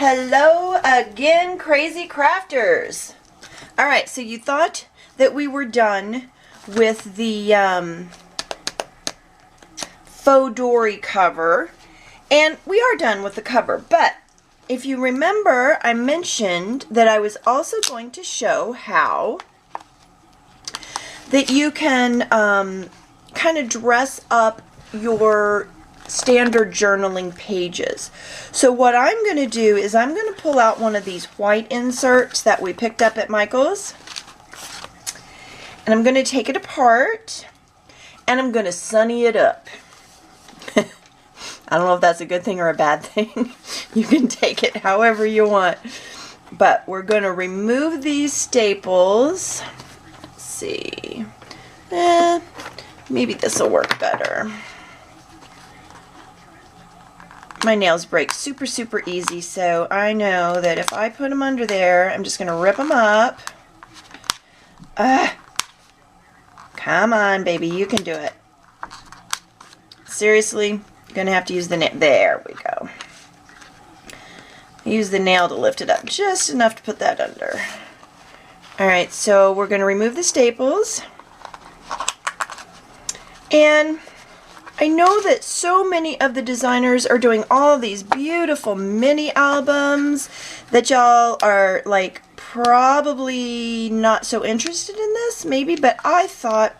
Hello again, crazy crafters. All right, so you thought that we were done with the Fauxdori cover, and we are done with the cover, but if you remember, I mentioned that I was also going to show how that you can kind of dress up your standard journaling pages. So what I'm going to do is I'm going to pull out one of these white inserts that we picked up at Michael's, and I'm going to take it apart and I'm going to sunny it up. I don't know if that's a good thing or a bad thing. You can take it however you want. But we're going to remove these staples. Let's see. Maybe this will work better. My nails break super easy, so I know that if I put them under there, I'm just going to rip them up. Come on, baby, you can do it. Seriously, you're going to have to use the nail. There we go. Use the nail to lift it up just enough to put that under. Alright, so we're going to remove the staples. And I know that so many of the designers are doing all these beautiful mini albums that y'all are like probably not so interested in this, maybe, but I thought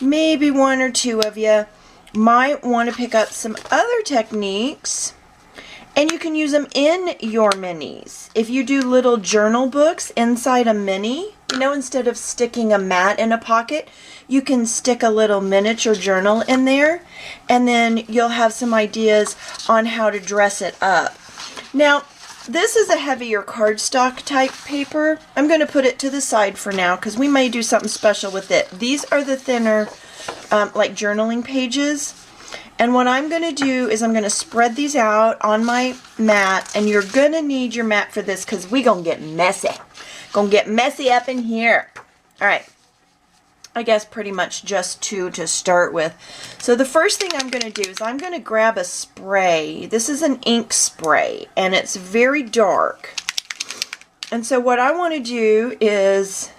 maybe one or two of you might want to pick up some other techniques, and you can use them in your minis. If you do little journal books inside a mini, you know, instead of sticking a mat in a pocket, you can stick a little miniature journal in there, and then you'll have some ideas on how to dress it up. Now, this is a heavier cardstock type paper. I'm going to put it to the side for now because we may do something special with it. These are the thinner, like journaling pages. And what I'm going to do is I'm going to spread these out on my mat, and you're going to need your mat for this because we're going to get messy. Going to get messy up in here. All right. I guess pretty much just two to start with. So the first thing I'm going to do is I'm going to grab a spray. This is an ink spray, and it's very dark. And so what I want to do is,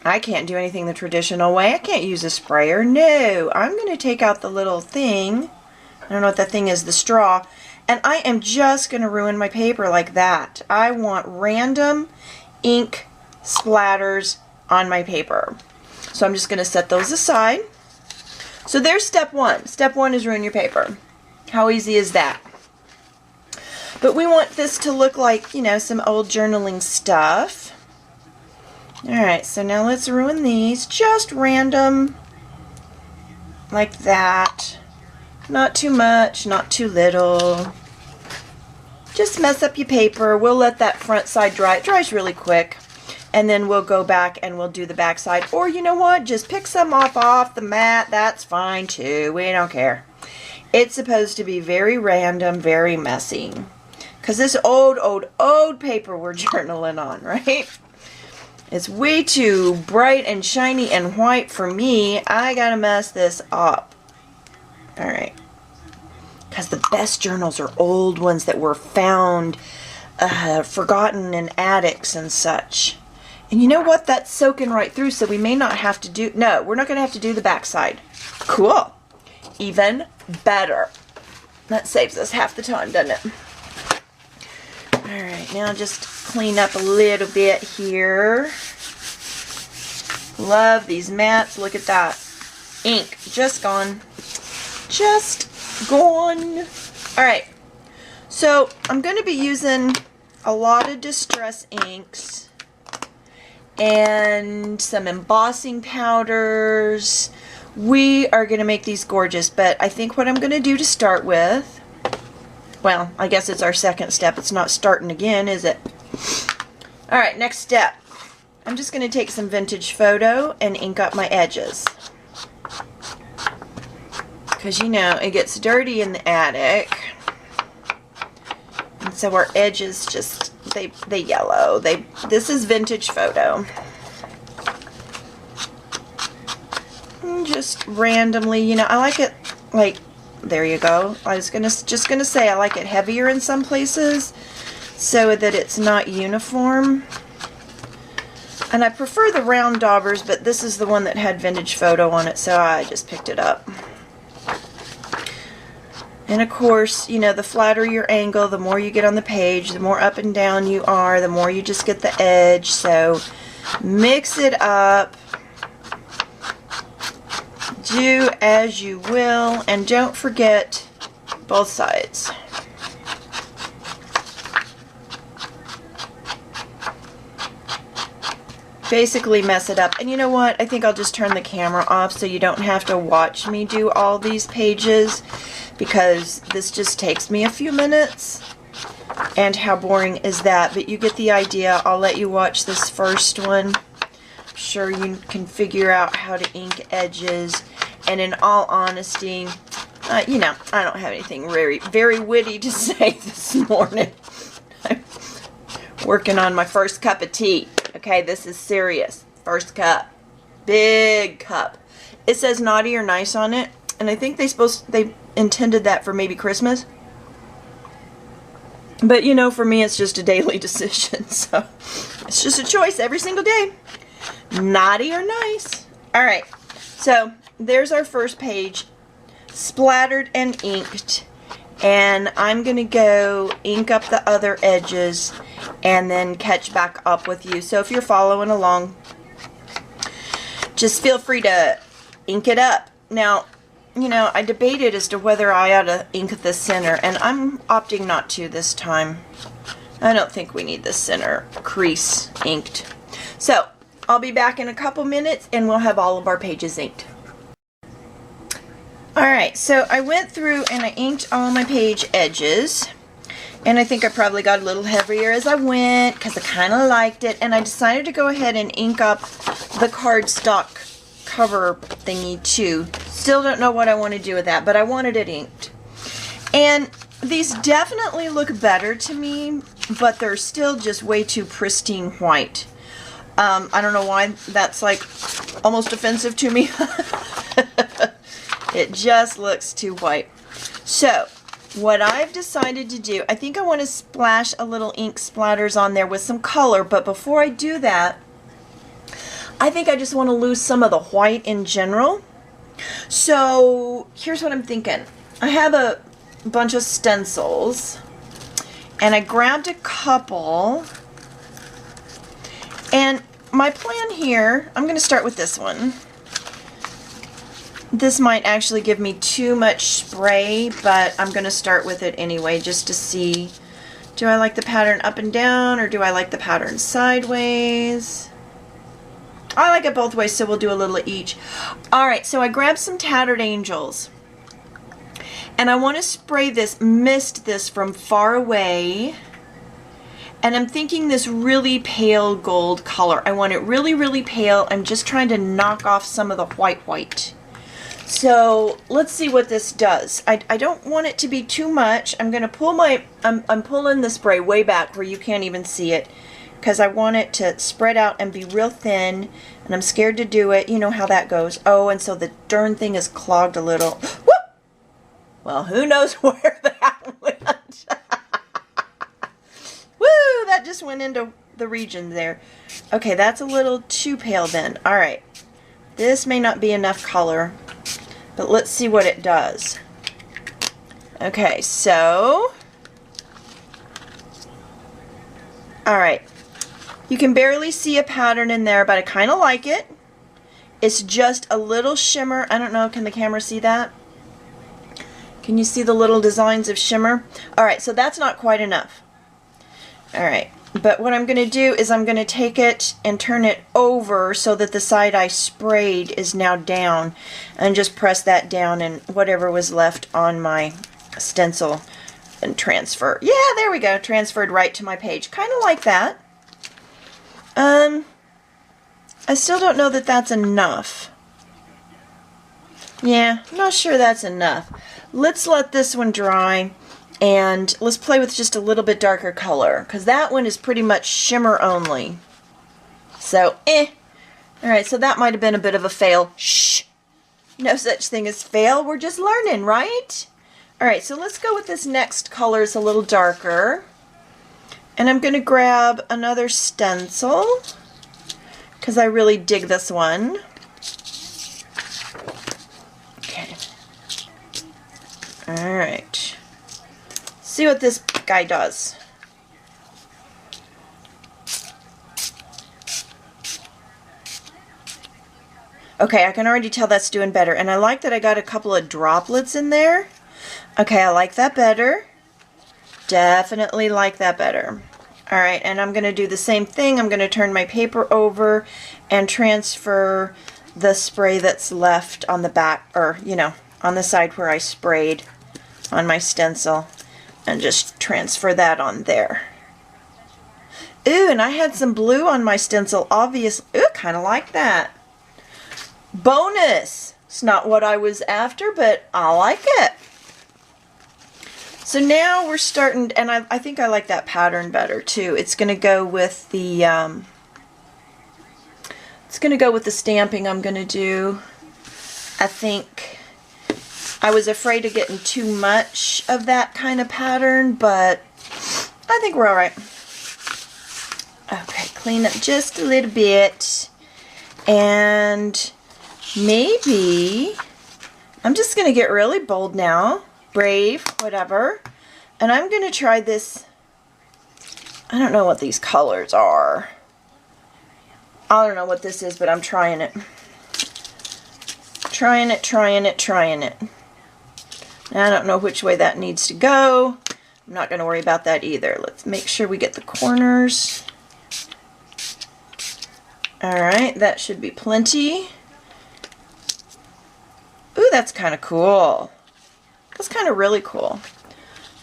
I can't do anything the traditional way. I can't use a sprayer. No, I'm going to take out the little thing. I don't know what that thing is, the straw. And I am just going to ruin my paper like that. I want random ink splatters on my paper. So I'm just going to set those aside. So there's step one. Step one is ruin your paper. How easy is that? But we want this to look like, you know, some old journaling stuff. Alright, so now let's ruin these. Just random. Like that. Not too much, not too little. Just mess up your paper. We'll let that front side dry. It dries really quick. And then we'll go back and we'll do the back side. Or you know what? Just pick some off the mat. That's fine too. We don't care. It's supposed to be very random, very messy. Because this old paper we're journaling on, right? It's way too bright and shiny and white for me. I gotta mess this up. Alright. Because the best journals are old ones that were found, forgotten in attics and such. And you know what? That's soaking right through, so we may not have to do... No, we're not going to have to do the back side. Cool. Even better. That saves us half the time, doesn't it? Alright, now just clean up a little bit here. Love these mats. Look at that. Ink. Just gone. Just gone. Alright. So, I'm going to be using a lot of distress inks and some embossing powders. We are going to make these gorgeous, but I think what I'm going to do to start with, well, I guess it's our second step. It's not starting again, is it? Alright, next step. I'm just going to take some vintage photo and ink up my edges. Because, you know, it gets dirty in the attic. And so our edges just, they yellow. This is vintage photo. And just randomly, you know, I like it like, there you go. I was just gonna say I like it heavier in some places. so that it's not uniform. And I prefer the round daubers, but this is the one that had vintage photo on it, so I just picked it up. And of course, you know, the flatter your angle, the more you get on the page, the more up and down you are, the more you just get the edge. So mix it up. Do as you will, and don't forget both sides. Basically mess it up. And you know what? I think I'll just turn the camera off so you don't have to watch me do all these pages, because this just takes me a few minutes. And how boring is that? But you get the idea. I'll let you watch this first one. I'm sure you can figure out how to ink edges. And in all honesty, you know, I don't have anything very witty to say this morning. I'm working on my first cup of tea. Okay, this is serious. First cup. Big cup. It says naughty or nice on it, and I think they intended that for maybe Christmas. But you know, for me it's just a daily decision, so it's just a choice every single day. Naughty or nice. Alright, so there's our first page, splattered and inked. And I'm going to go ink up the other edges and then catch back up with you. So if you're following along, just feel free to ink it up. Now, you know, I debated as to whether I ought to ink the center, and I'm opting not to this time. I don't think we need the center crease inked. So I'll be back in a couple minutes and we'll have all of our pages inked. Alright, so I went through and I inked all my page edges, and I think I probably got a little heavier as I went because I kind of liked it, and I decided to go ahead and ink up the cardstock cover thingy too. Still don't know what I want to do with that, but I wanted it inked. And these definitely look better to me, but they're still just way too pristine white. I don't know why that's like almost offensive to me. It just looks too white. So what I've decided to do, I think I want to splash a little ink splatters on there with some color, but before I do that, I think I just want to lose some of the white in general. So here's what I'm thinking. I have a bunch of stencils, and I grabbed a couple, and my plan here, I'm going to start with this one. This might actually give me too much spray, but I'm going to start with it anyway just to see, do I like the pattern up and down, or do I like the pattern sideways? I like it both ways, so we'll do a little of each. Alright, so I grabbed some Tattered Angels, and I want to spray this, mist this from far away, and I'm thinking this really pale gold color. I want it really pale. I'm just trying to knock off some of the white. So let's see what this does. I don't want it to be too much. I'm going to pull I'm pulling the spray way back where you can't even see it, because I want it to spread out and be real thin, and I'm scared to do it. You know how that goes. Oh, and so the darn thing is clogged a little. Whoop! Well, who knows where that went. Woo! That just went into the region there. Okay, that's a little too pale then. Alright. This may not be enough color, but let's see what it does. Okay, so alright, you can barely see a pattern in there, but I kind of like it. It's just a little shimmer. I don't know, can the camera see that? Can you see the little designs of shimmer? Alright, so that's not quite enough. Alright, but what I'm going to do is I'm going to take it and turn it over so that the side I sprayed is now down, and just press that down, and whatever was left on my stencil and transfer. Yeah, there we go. Transferred right to my page. Kind of like that. I still don't know that that's enough. Yeah, I'm not sure that's enough. Let's let this one dry. And let's play with just a little bit darker color, because that one is pretty much shimmer only. So, Alright, so that might have been a bit of a fail. Shh! No such thing as fail. We're just learning, right? Alright, so let's go with this next color. It's a little darker. And I'm going to grab another stencil because I really dig this one. Okay. All right. See what this guy does. Okay, I can already tell that's doing better. And I like that I got a couple of droplets in there. Okay, I like that better. Definitely like that better. All right, and I'm going to do the same thing. I'm going to turn my paper over and transfer the spray that's left on the back, or, you know, on the side where I sprayed on my stencil, and just transfer that on there. Ooh, and I had some blue on my stencil, obviously. Ooh, kind of like that. Bonus! It's not what I was after, but I like it. So now we're starting, and I think I like that pattern better too. It's going to go with the stamping I'm going to do. I think I was afraid of getting too much of that kind of pattern, but I think we're all right. Okay, clean up just a little bit, and maybe I'm just going to get really bold now, brave, whatever, and I'm going to try this. I don't know what these colors are. I don't know what this is, but I'm trying it. Trying it. I don't know which way that needs to go. I'm not going to worry about that either. Let's make sure we get the corners. Alright, that should be plenty. Ooh, that's kind of cool. That's kind of really cool.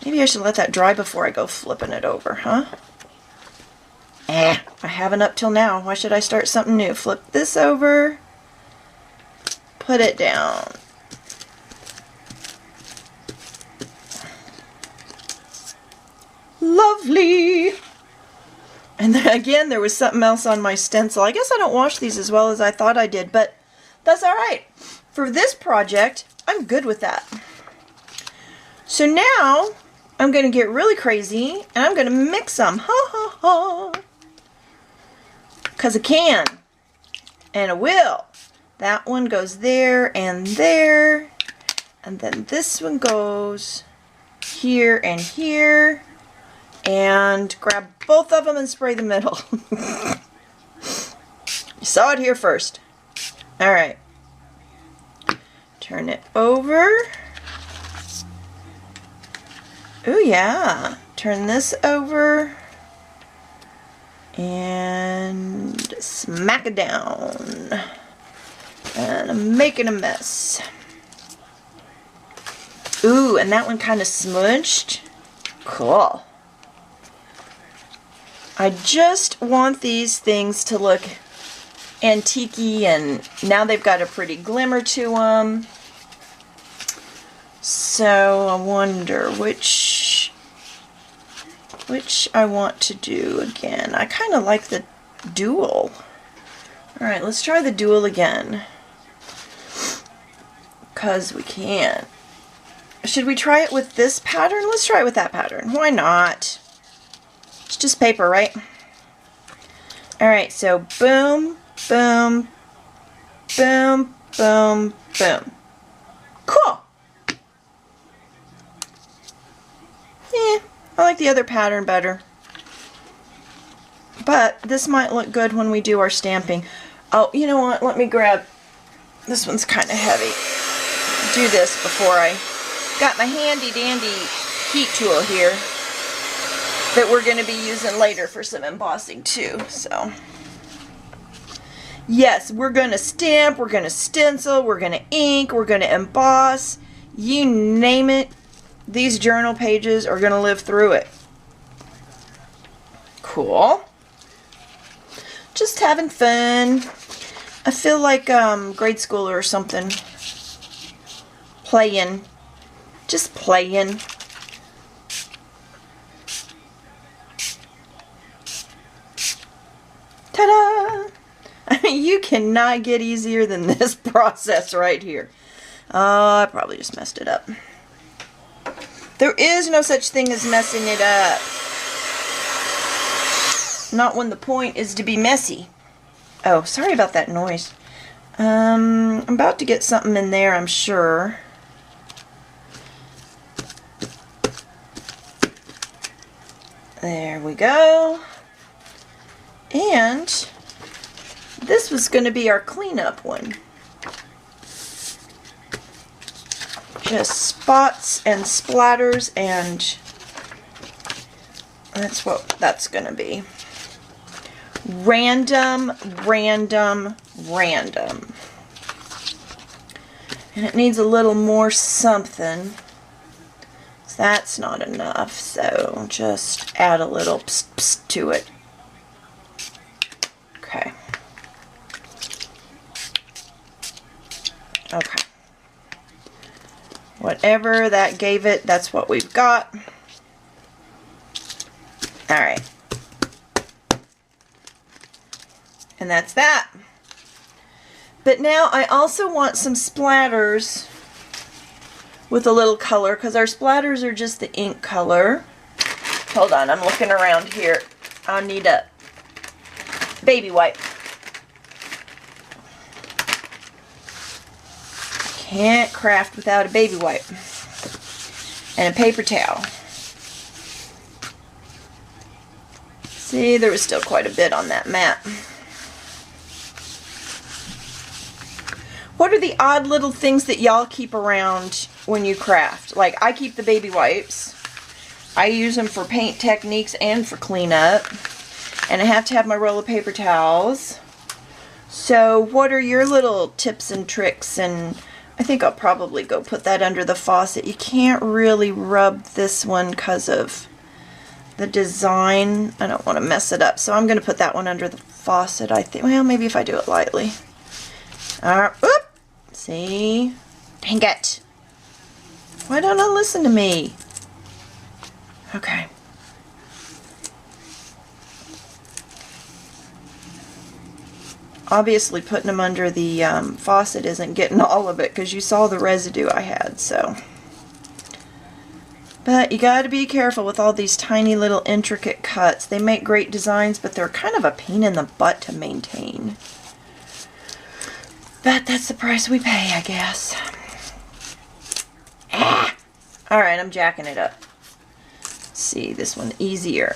Maybe I should let that dry before I go flipping it over, huh? I haven't up till now. Why should I start something new? Flip this over. Put it down. Lovely! And then again, there was something else on my stencil. I guess I don't wash these as well as I thought I did, but that's alright. For this project, I'm good with that. So now, I'm going to get really crazy, and I'm going to mix them. Ha ha ha! Because I can. And I will. That one goes there and there. And then this one goes here and here. And grab both of them and spray the middle. You saw it here first. Alright. Turn it over. Ooh, yeah. Turn this over. And smack it down. And I'm making a mess. Ooh, and that one kind of smudged. Cool. I just want these things to look antique-y, and now they've got a pretty glimmer to them. So I wonder which I want to do again. I kind of like the dual. Alright, let's try the dual again. Because we can. Should we try it with this pattern? Let's try it with that pattern. Why not? It's just paper, right? Alright, so boom, boom, boom, boom, boom. Cool! I like the other pattern better. But this might look good when we do our stamping. Oh, you know what? Let me grab... This one's kind of heavy. Do this before I... Got my handy dandy heat tool here that we're going to be using later for some embossing too. So, yes, we're going to stamp, we're going to stencil, we're going to ink, we're going to emboss. You name it. These journal pages are going to live through it. Cool. Just having fun. I feel like grade schooler or something. Playing. Just playing. Ta-da! I mean, you cannot get easier than this process right here. Oh, I probably just messed it up. There is no such thing as messing it up. Not when the point is to be messy. Oh, sorry about that noise. I'm about to get something in there, I'm sure. There we go. And this was going to be our cleanup one. Just spots and splatters, and that's what that's going to be. Random, random, random. And it needs a little more something. That's not enough, so just add a little psst, psst to it. Okay. Okay. Whatever that gave it, that's what we've got. Alright. And that's that. But now I also want some splatters with a little color, because our splatters are just the ink color. Hold on, I'm looking around here. I'll need a baby wipe. Can't craft without a baby wipe. And a paper towel. See, there was still quite a bit on that mat. What are the odd little things that y'all keep around when you craft? Like, I keep the baby wipes. I use them for paint techniques and for cleanup. And I have to have my roll of paper towels. So what are your little tips and tricks? And I think I'll probably go put that under the faucet. You can't really rub this one because of the design. I don't want to mess it up. So I'm going to put that one under the faucet, I think. Well, maybe if I do it lightly. Whoop! See? Dang it. Why don't I listen to me? Okay. Obviously putting them under the faucet isn't getting all of it, because you saw the residue I had, so. But you got to be careful with all these tiny little intricate cuts. They make great designs, but they're kind of a pain in the butt to maintain. But that's the price we pay, I guess. Ah. Alright, I'm jacking it up. Let's see, this one easier.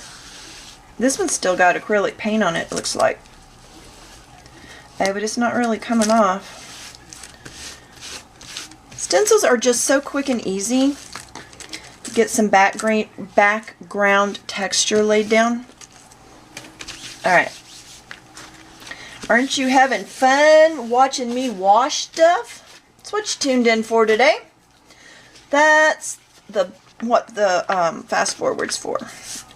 This one's still got acrylic paint on it, looks like. But it's not really coming off. Stencils are just so quick and easy to get some background texture laid down. Alright. Aren't you having fun watching me wash stuff? That's what you tuned in for today. That's what the fast forward's for.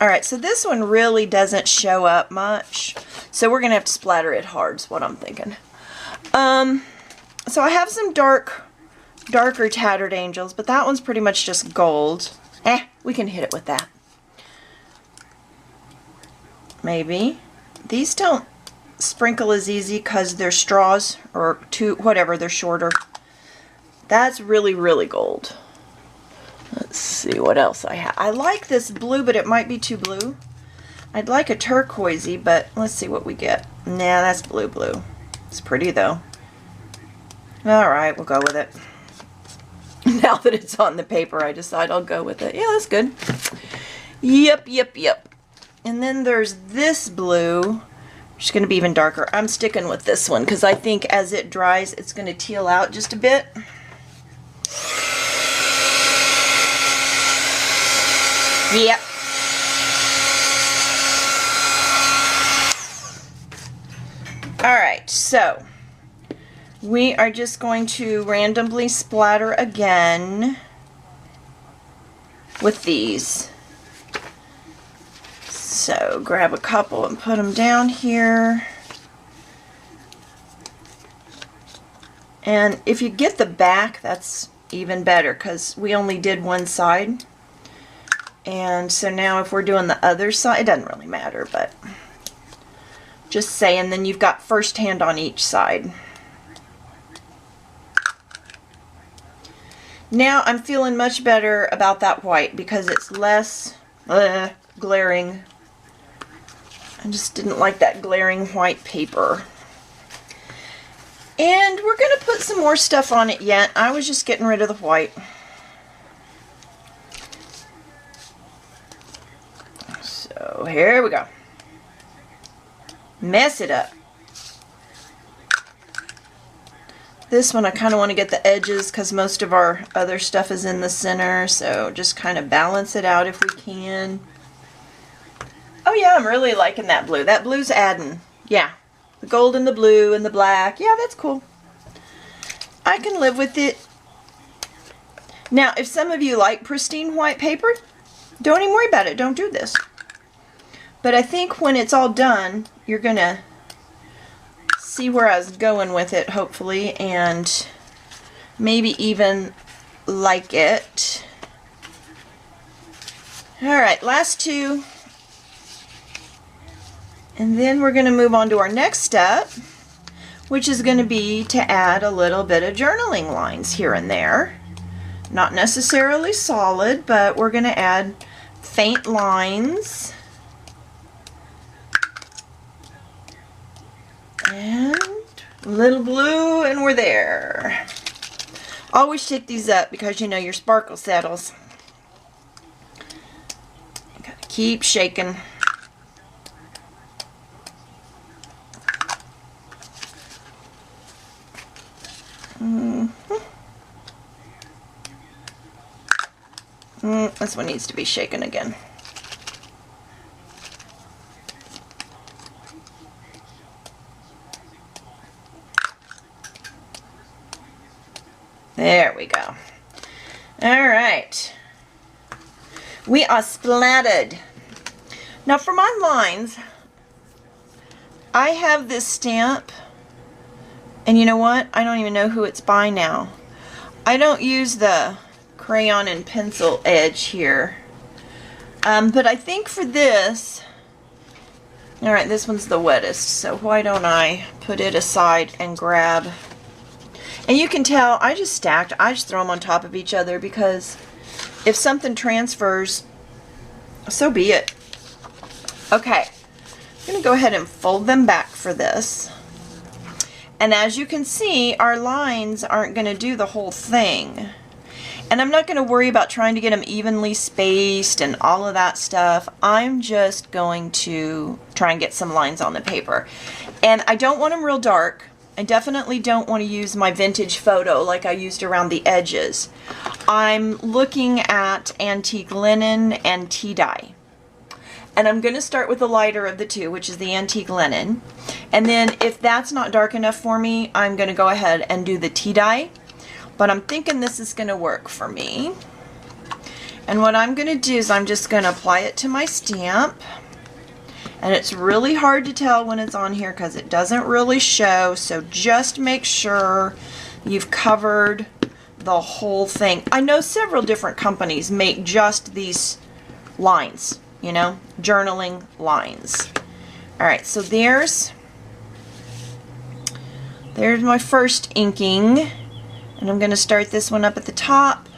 Alright, so this one really doesn't show up much. So we're going to have to splatter it hard is what I'm thinking. So I have some darker Tattered Angels, but that one's pretty much just gold. We can hit it with that. Maybe. These don't sprinkle as easy because they're straws, or whatever, they're shorter. That's really, really gold. Let's see what else I have. I like this blue, but it might be too blue. I'd like a turquoisey, but let's see what we get. Nah, that's blue. It's pretty though. Alright, we'll go with it. Now that it's on the paper, I decide I'll go with it. Yeah, that's good. Yep. And then there's this blue, which is going to be even darker. I'm sticking with this one because I think as it dries, it's going to teal out just a bit. Yep. Alright, so we are just going to randomly splatter again with these. So grab a couple and put them down here. And if you get the back, that's even better because we only did one side. And so now if we're doing the other side, it doesn't really matter, but just saying, then you've got first hand on each side. Now I'm feeling much better about that white because it's less glaring. I just didn't like that glaring white paper. And we're going to put some more stuff on it yet. I was just getting rid of the white. So here we go. Mess it up. This one I kind of want to get the edges because most of our other stuff is in the center, so just kind of balance it out if we can. Oh yeah, I'm really liking that blue. That blue's adding. Yeah, the gold and the blue and the black. Yeah, that's cool. I can live with it. Now, if some of you like pristine white paper, don't even worry about it. Don't do this. But I think when it's all done, you're going to see where I was going with it, hopefully, and maybe even like it. Alright, last two. And then we're going to move on to our next step, which is going to be to add a little bit of journaling lines here and there. Not necessarily solid, but we're going to add faint lines. And a little blue, and we're there. Always shake these up because you know your sparkle settles. You gotta keep shaking. This one needs to be shaken again. There we go. All right. We are splattered. Now for my lines, I have this stamp, and you know what? I don't even know who it's by now. I don't use the crayon and pencil edge here. But I think for this, all right, this one's the wettest, so why don't I put it aside and grab. And you can tell I just stacked. I just throw them on top of each other because if something transfers, so be it. Okay, I'm going to go ahead and fold them back for this. And as you can see, our lines aren't going to do the whole thing. And I'm not going to worry about trying to get them evenly spaced and all of that stuff. I'm just going to try and get some lines on the paper. And I don't want them real dark. I definitely don't want to use my vintage photo like I used around the edges. I'm looking at antique linen and tea dye. And I'm going to start with the lighter of the two, which is the antique linen. And then if that's not dark enough for me, I'm going to go ahead and do the tea dye. But I'm thinking this is going to work for me. And what I'm going to do is I'm just going to apply it to my stamp. And it's really hard to tell when it's on here because it doesn't really show. So just make sure you've covered the whole thing. I know several different companies make just these lines, you know, journaling lines. All right, so there's my first inking. And I'm going to start this one up at the top.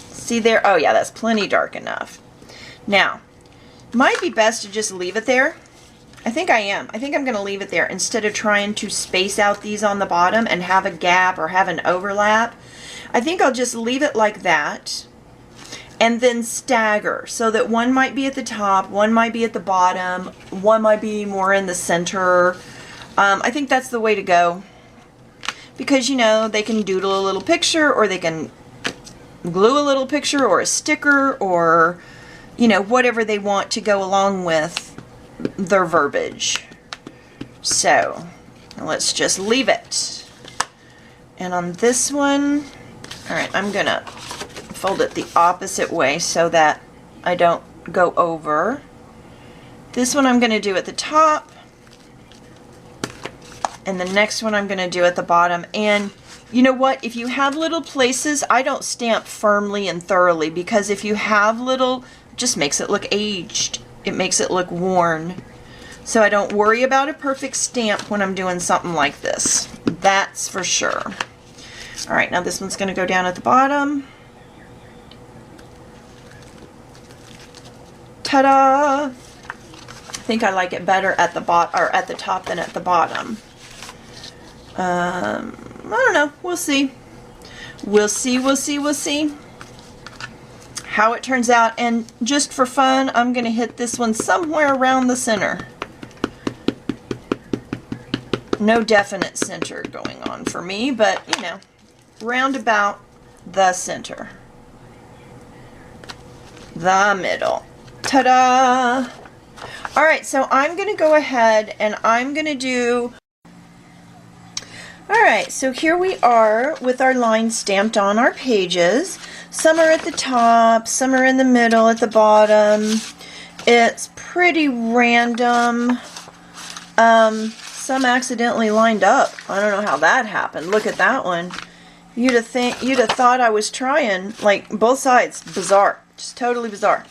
See there? Oh yeah, that's plenty dark enough. Now, might be best to just leave it there. I think I am. I think I'm going to leave it there instead of trying to space out these on the bottom and have a gap or have an overlap. I think I'll just leave it like that and then stagger so that one might be at the top, one might be at the bottom, one might be more in the center. I think that's the way to go. Because, you know, they can doodle a little picture or they can glue a little picture or a sticker or, you know, whatever they want to go along with their verbiage. So, let's just leave it. And on this one, all right, I'm going to fold it the opposite way so that I don't go over. This one I'm going to do at the top. And the next one I'm going to do at the bottom. And you know what? If you have little places, I don't stamp firmly and thoroughly because if you have little, it just makes it look aged. It makes it look worn. So I don't worry about a perfect stamp when I'm doing something like this. That's for sure. All right, now this one's going to go down at the bottom. Ta-da! think I like it better at the or at the top than at the bottom. I don't know. We'll see. We'll see, we'll see, we'll see how it turns out. And just for fun, I'm going to hit this one somewhere around the center. No definite center going on for me, but you know, round about the center. The middle. Ta-da! Alright, so I'm going to go ahead and I'm going to do... Alright, so here we are with our lines stamped on our pages. Some are at the top, some are in the middle, at the bottom. It's pretty random. Some accidentally lined up. I don't know how that happened. Look at that one. You'd have thought I was trying, like, both sides. Bizarre. Just totally bizarre.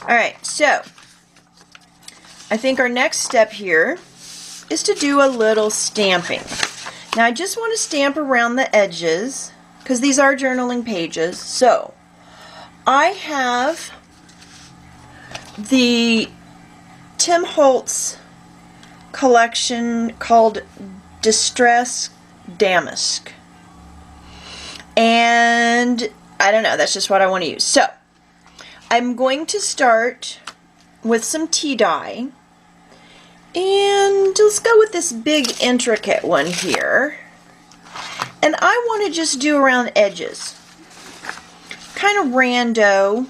Alright, so I think our next step here is to do a little stamping. Now I just want to stamp around the edges because these are journaling pages. So I have the Tim Holtz collection called Distress Damask. And I don't know, that's just what I want to use. So I'm going to start with some tea dye. And let's go with this big intricate one here. And I want to just do around edges. Kind of rando.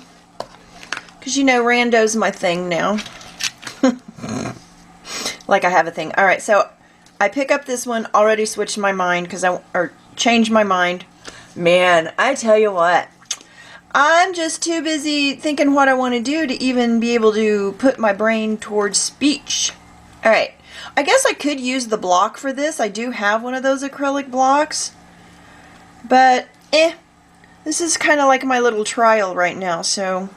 Because you know rando's my thing now. Like I have a thing. Alright, so I pick up this one, already switched my mind because or changed my mind. Man, I tell you what. I'm just too busy thinking what I want to do to even be able to put my brain towards speech. Alright, I guess I could use the block for this. I do have one of those acrylic blocks. But, this is kind of like my little trial right now, so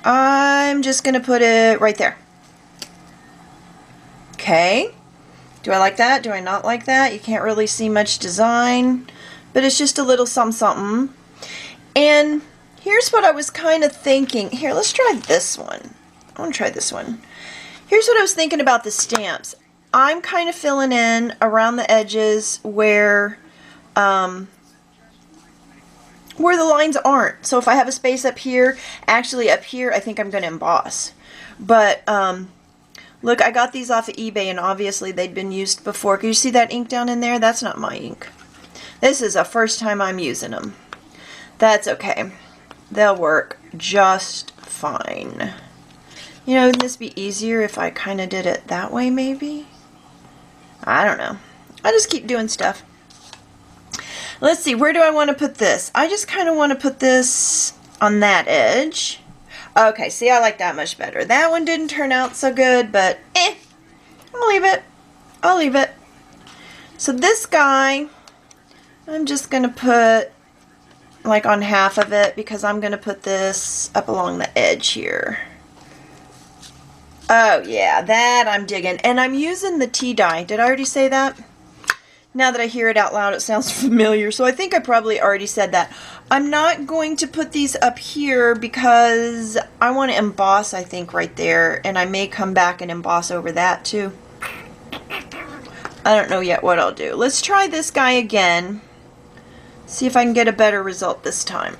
I'm just going to put it right there. Okay, do I like that? Do I not like that? You can't really see much design, but it's just a little something. And here's what I was kind of thinking. Here, let's try this one. I want to try this one. Here's what I was thinking about the stamps. I'm kind of filling in around the edges where the lines aren't. So if I have a space up here, actually up here, I think I'm going to emboss. But look, I got these off of eBay and obviously they'd been used before. Can you see that ink down in there? That's not my ink. This is the first time I'm using them. That's okay. They'll work just fine. You know, wouldn't this be easier if I kind of did it that way, maybe? I don't know. I just keep doing stuff. Let's see, where do I want to put this? I just kind of want to put this on that edge. Okay, see, I like that much better. That one didn't turn out so good, but I'll leave it. I'll leave it. So this guy, I'm just going to put like on half of it because I'm going to put this up along the edge here. Oh yeah, that I'm digging. And I'm using the tea dye. Did I already say that? Now that I hear it out loud, it sounds familiar. So I think I probably already said that. I'm not going to put these up here because I want to emboss, I think, right there. And I may come back and emboss over that too. I don't know yet what I'll do. Let's try this guy again. See if I can get a better result this time.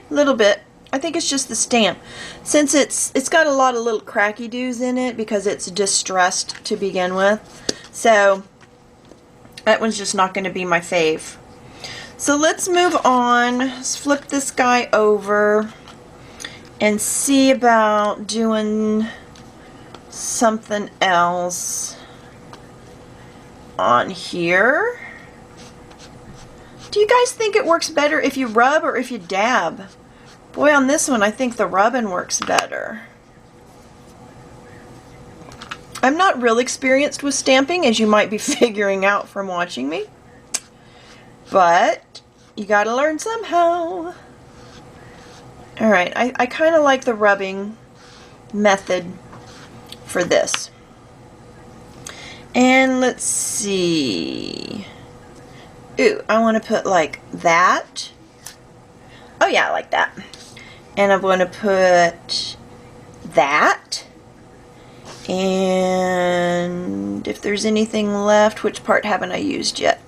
Little bit. I think it's just the stamp. Since it's got a lot of little cracky doos in it because it's distressed to begin with. So that one's just not going to be my fave. So let's move on. Let's flip this guy over and see about doing something else on here. Do you guys think it works better if you rub or if you dab? Boy, on this one, I think the rubbing works better. I'm not real experienced with stamping, as you might be figuring out from watching me. But you gotta learn somehow. Alright, I kind of like the rubbing method for this. And let's see. Ooh, I want to put like that. Oh yeah, I like that. And I'm going to put that. And if there's anything left, which part haven't I used yet?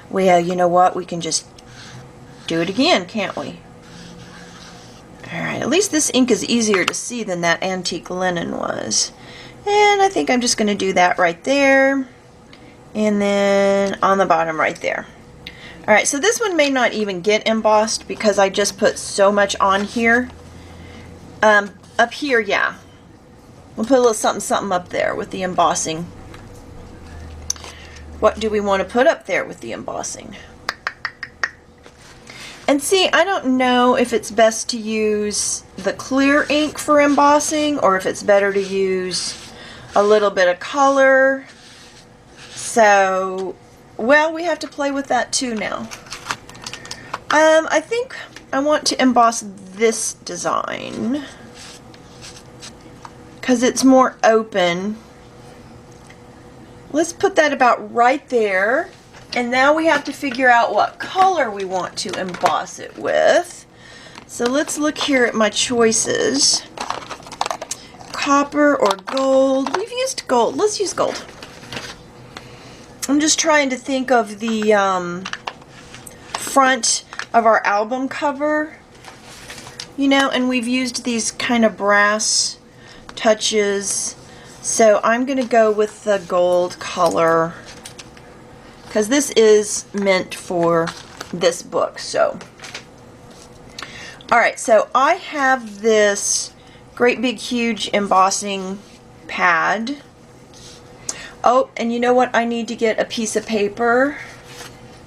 Well, you know what? We can just do it again, can't we? Alright, at least this ink is easier to see than that antique linen was. And I think I'm just going to do that right there. And then on the bottom right there. Alright, so this one may not even get embossed because I just put so much on here. Up here, yeah. We'll put a little something something up there with the embossing. What do we want to put up there with the embossing? And see, I don't know if it's best to use the clear ink for embossing or if it's better to use a little bit of color. So, well, we have to play with that too now. I think I want to emboss this design because it's more open. Let's put that about right there. And now we have to figure out what color we want to emboss it with. So let's look here at my choices. Copper or gold. We've used gold. Let's use gold. I'm just trying to think of the front of our album cover. You know, and we've used these kind of brass touches. So I'm going to go with the gold color, because this is meant for this book. So, alright, so I have this great big huge embossing pad. Oh, and you know what? I need to get a piece of paper.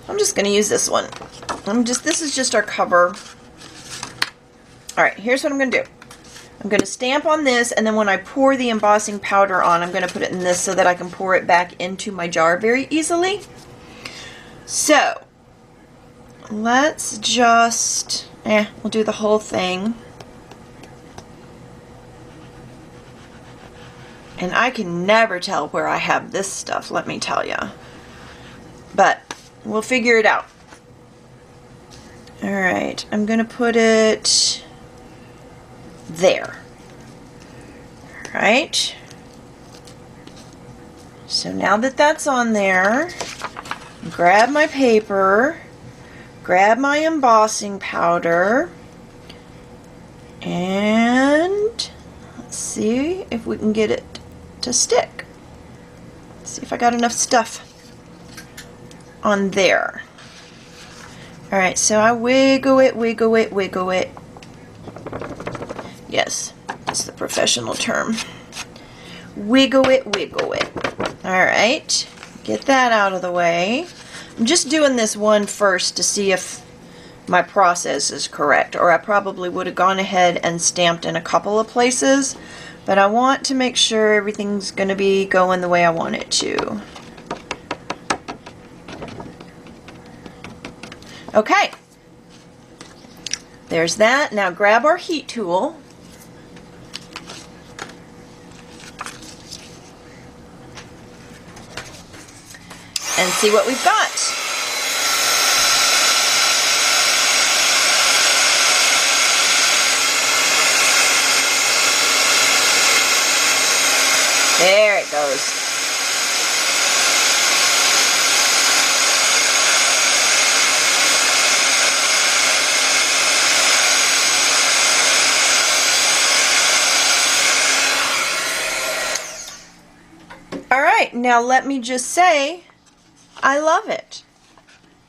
I'm just going to use this one. This is just our cover. Alright, here's what I'm going to do. I'm going to stamp on this, and then when I pour the embossing powder on, I'm going to put it in this so that I can pour it back into my jar very easily. So, let's just, we'll do the whole thing. And I can never tell where I have this stuff, let me tell you. But we'll figure it out. Alright, I'm going to put it there. Alright. So now that that's on there, grab my paper, grab my embossing powder, and let's see if we can get it to stick. Let's see if I got enough stuff on there. Alright, so I wiggle it, wiggle it, wiggle it. Yes, that's the professional term. Wiggle it, wiggle it. Alright, get that out of the way. I'm just doing this one first to see if my process is correct, or I probably would have gone ahead and stamped in a couple of places, but I want to make sure everything's going to be going the way I want it to. Okay, there's that. Now grab our heat tool. And see what we've got. There it goes. All right, now let me just say, I love it.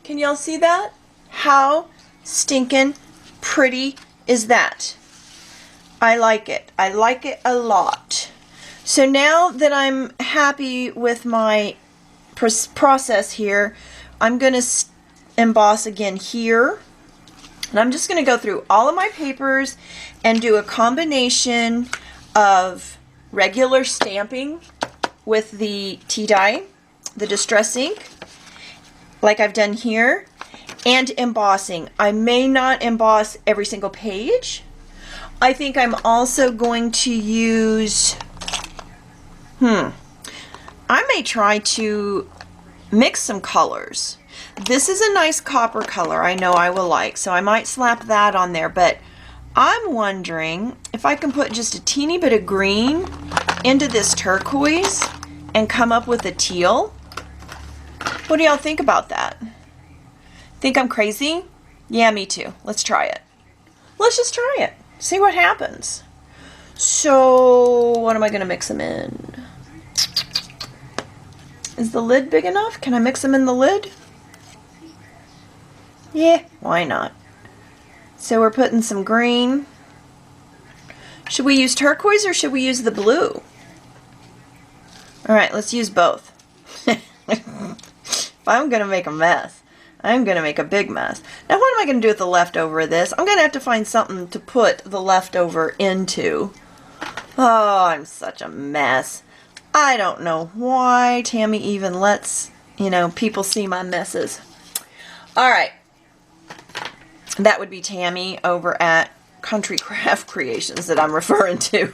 Can y'all see that? How stinking pretty is that? I like it. I like it a lot. So now that I'm happy with my process here, I'm going to emboss again here. And I'm just going to go through all of my papers and do a combination of regular stamping with the tea dye, the distress ink, like I've done here, and embossing. I may not emboss every single page. I think I'm also going to use, I may try to mix some colors. This is a nice copper color I know I will like, so I might slap that on there, but I'm wondering if I can put just a teeny bit of green into this turquoise and come up with a teal. What do y'all think about that? Think I'm crazy? Yeah, me too. Let's try it. Let's just try it. See what happens. So, what am I going to mix them in? Is the lid big enough? Can I mix them in the lid? Yeah, why not? So we're putting some green. Should we use turquoise or should we use the blue? Alright, let's use both. If I'm going to make a mess, I'm going to make a big mess. Now what am I going to do with the leftover of this? I'm going to have to find something to put the leftover into. Oh, I'm such a mess. I don't know why Tammy even lets, people see my messes. Alright. That would be Tammy over at Country Craft Creations that I'm referring to.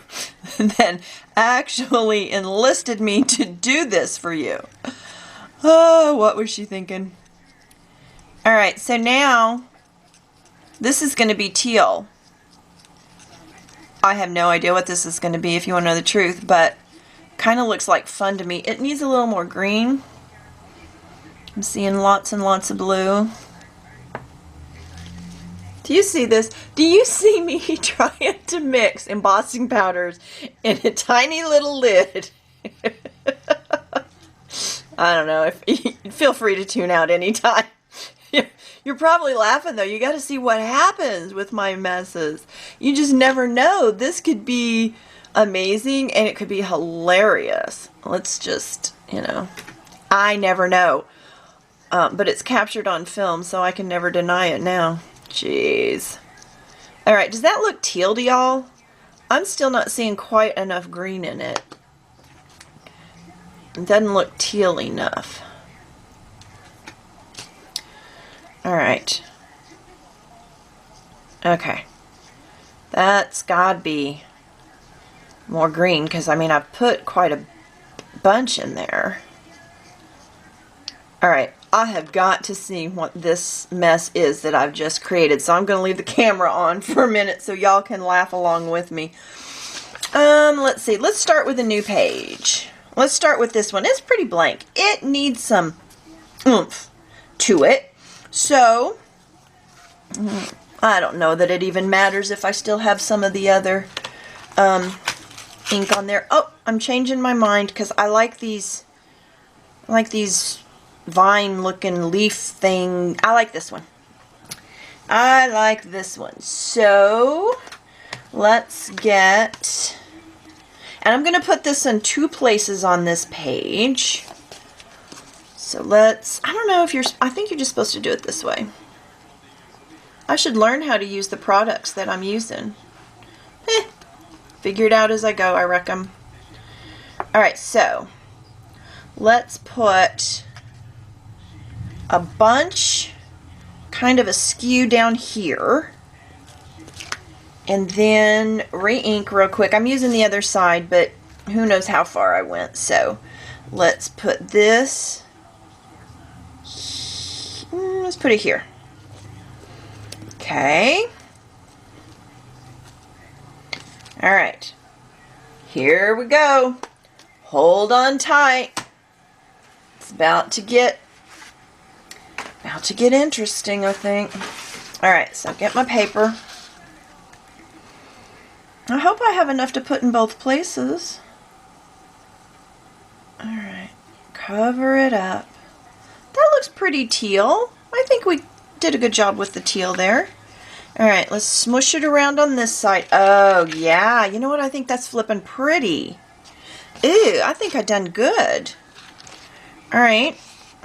Then actually enlisted me to do this for you. Oh, what was she thinking? Alright, so now this is going to be teal. I have no idea what this is going to be if you want to know the truth, but kind of looks like fun to me. It needs a little more green. I'm seeing lots and lots of blue. Do you see this? Do you see me trying to mix embossing powders in a tiny little lid? I don't know. Feel free to tune out anytime. You're probably laughing though. You got to see what happens with my messes. You just never know. This could be amazing and it could be hilarious. Let's just, I never know. But it's captured on film, so I can never deny it now. Jeez. Alright, does that look teal to y'all? I'm still not seeing quite enough green in it. It doesn't look teal enough. Alright. Okay. That's gotta be more green, because I've put quite a bunch in there. Alright, I have got to see what this mess is that I've just created, so I'm going to leave the camera on for a minute so y'all can laugh along with me. Let's see, let's start with a new page. Let's start with this one. It's pretty blank. It needs some oomph to it, so I don't know that it even matters if I still have some of the other ink on there. Oh, I'm changing my mind because I like these vine looking leaf thing. I like this one. I like this one. So let's get, and I'm going to put this in 2 places on this page. So I don't know if I think you're just supposed to do it this way. I should learn how to use the products that I'm using. Figure it out as I go, I reckon. Alright, so let's put a bunch kind of askew down here. And then re-ink real quick. I'm using the other side, but who knows how far I went. So let's put this, let's put it here. Okay. Alright. Here we go. Hold on tight. It's about to get interesting, I think. Alright, so get my paper. I hope I have enough to put in both places. Alright, cover it up. That looks pretty teal. I think we did a good job with the teal there. Alright, let's smush it around on this side. Oh, yeah. You know what? I think that's flipping pretty. Ew, I think I done good. Alright,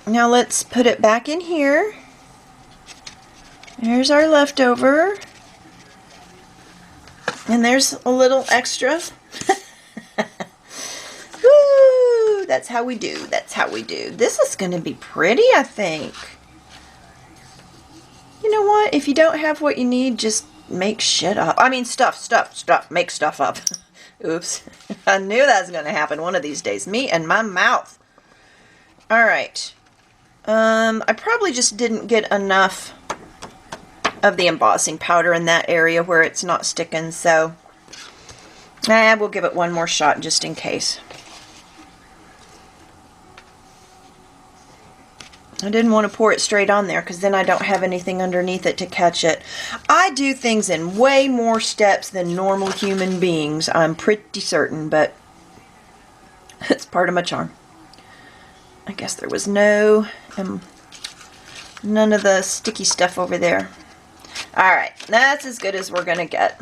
now let's put it back in here. There's our leftover. And there's a little extra. Woo! That's how we do. That's how we do. This is going to be pretty, I think. You know what? If you don't have what you need, just make shit up. I mean, stuff. Make stuff up. Oops. I knew that was going to happen one of these days. Me and my mouth. Alright. I probably just didn't get enough of the embossing powder in that area where it's not sticking, so We'll give it one more shot just in case. I didn't want to pour it straight on there because then I don't have anything underneath it to catch it. I do things in way more steps than normal human beings, I'm pretty certain, but it's part of my charm. I guess there was none of the sticky stuff over there. Alright, that's as good as we're going to get.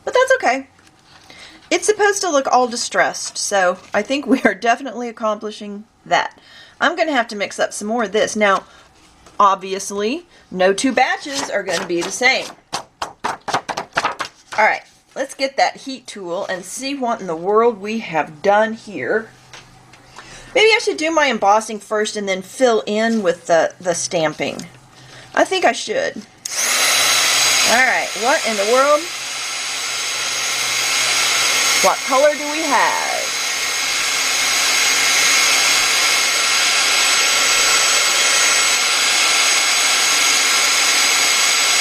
But that's okay. It's supposed to look all distressed, so I think we are definitely accomplishing that. I'm going to have to mix up some more of this. Now, obviously, no two batches are going to be the same. Alright, let's get that heat tool and see what in the world we have done here. Maybe I should do my embossing first and then fill in with the stamping. I think I should. Alright, what in the world? What color do we have?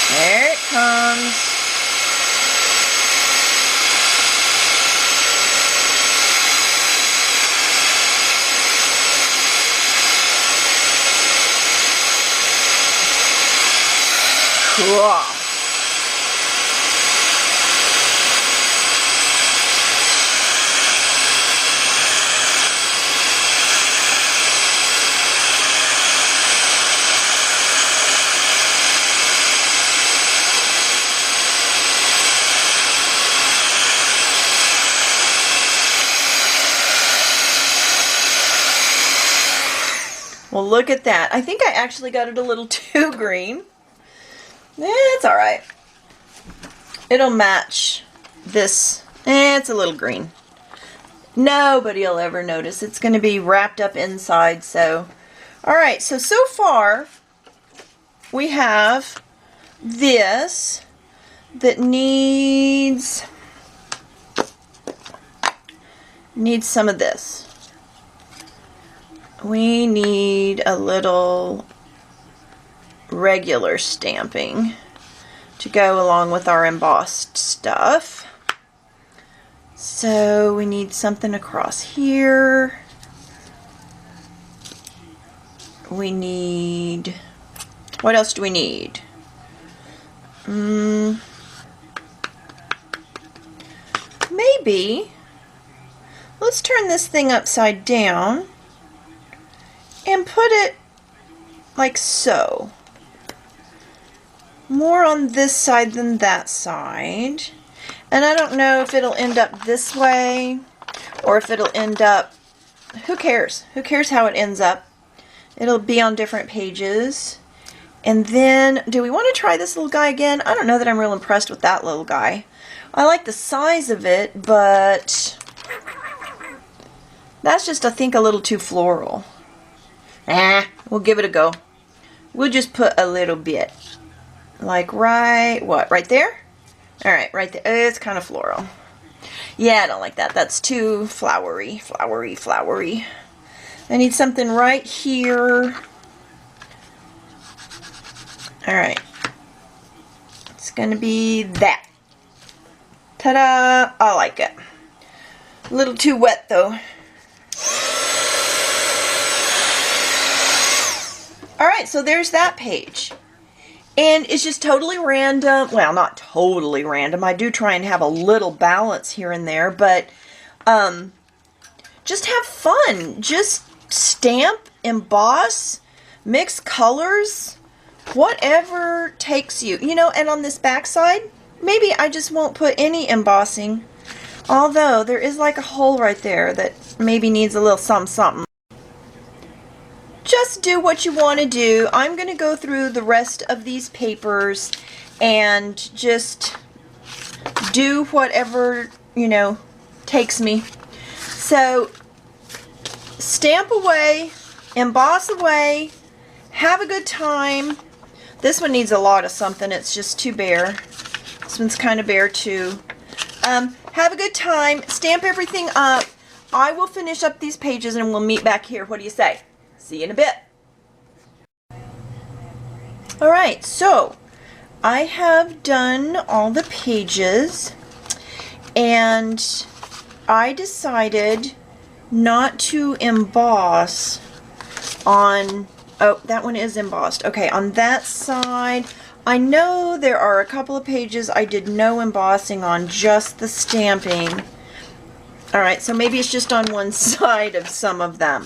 There it comes. Cool. Well, look at that. I think I actually got it a little too green. It's alright. It'll match this. It's a little green. Nobody will ever notice. It's going to be wrapped up inside. So, alright. So far, we have this that needs some of this. We need a little regular stamping to go along with our embossed stuff. So we need something across here. We need, what else do we need? Maybe, let's turn this thing upside down and put it like so. More on this side than that side. And I don't know if it'll end up this way or if it'll end up, who cares? Who cares how it ends up? It'll be on different pages. And then, do we want to try this little guy again? I don't know that I'm real impressed with that little guy. I like the size of it, but that's just, I think, a little too floral. We'll give it a go. We'll just put a little bit. Like right there? Alright, right there. It's kind of floral. Yeah, I don't like that. That's too flowery. I need something right here. Alright. It's going to be that. Ta-da! I like it. A little too wet though. Alright, so there's that page. And it's just totally random. Well, not totally random. I do try and have a little balance here and there, but just have fun. Just stamp, emboss, mix colors, whatever takes you. You know, and on this back side, maybe I just won't put any embossing. Although, there is like a hole right there that maybe needs a little something. Just do what you want to do. I'm going to go through the rest of these papers and just do whatever, you know, takes me. So, stamp away, emboss away, have a good time. This one needs a lot of something. It's just too bare. This one's kind of bare too. Have a good time. Stamp everything up. I will finish up these pages and we'll meet back here. What do you say? See you in a bit. Alright, so I have done all the pages and I decided not to emboss on, oh, that one is embossed. Okay, on that side, I know there are a couple of pages I did no embossing on, just the stamping. All right, so maybe it's just on one side of some of them.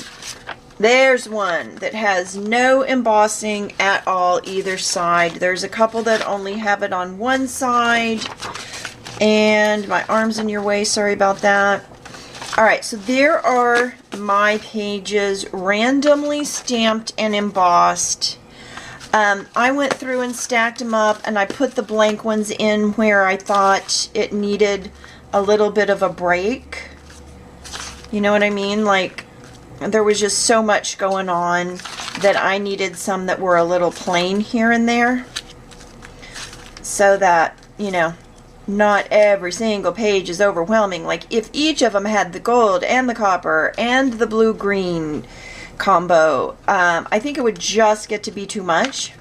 There's one that has no embossing at all either side. There's a couple that only have it on one side. And my arm's in your way, sorry about that. All right, so there are my pages randomly stamped and embossed. I went through and stacked them up, and I put the blank ones in where I thought it needed a little bit of a break. You know what I mean? Like, there was just so much going on that I needed some that were a little plain here and there, so that, you know, not every single page is overwhelming. Like, if each of them had the gold and the copper and the blue-green combo, I think it would just get to be too much.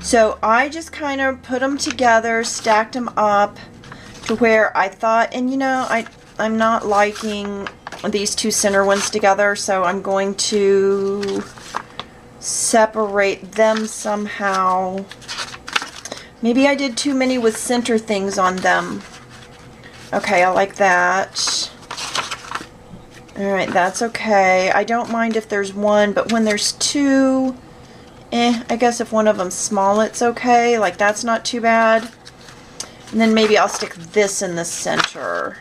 So I just kind of put them together, stacked them up to where I thought, and you know, I'm not liking these two center ones together, so I'm going to separate them somehow. Maybe I did too many with center things on them. Okay, I like that. Alright, that's okay. I don't mind if there's one, but when there's two, I guess if one of them's small, it's okay. Like, that's not too bad. And then maybe I'll stick this in the center.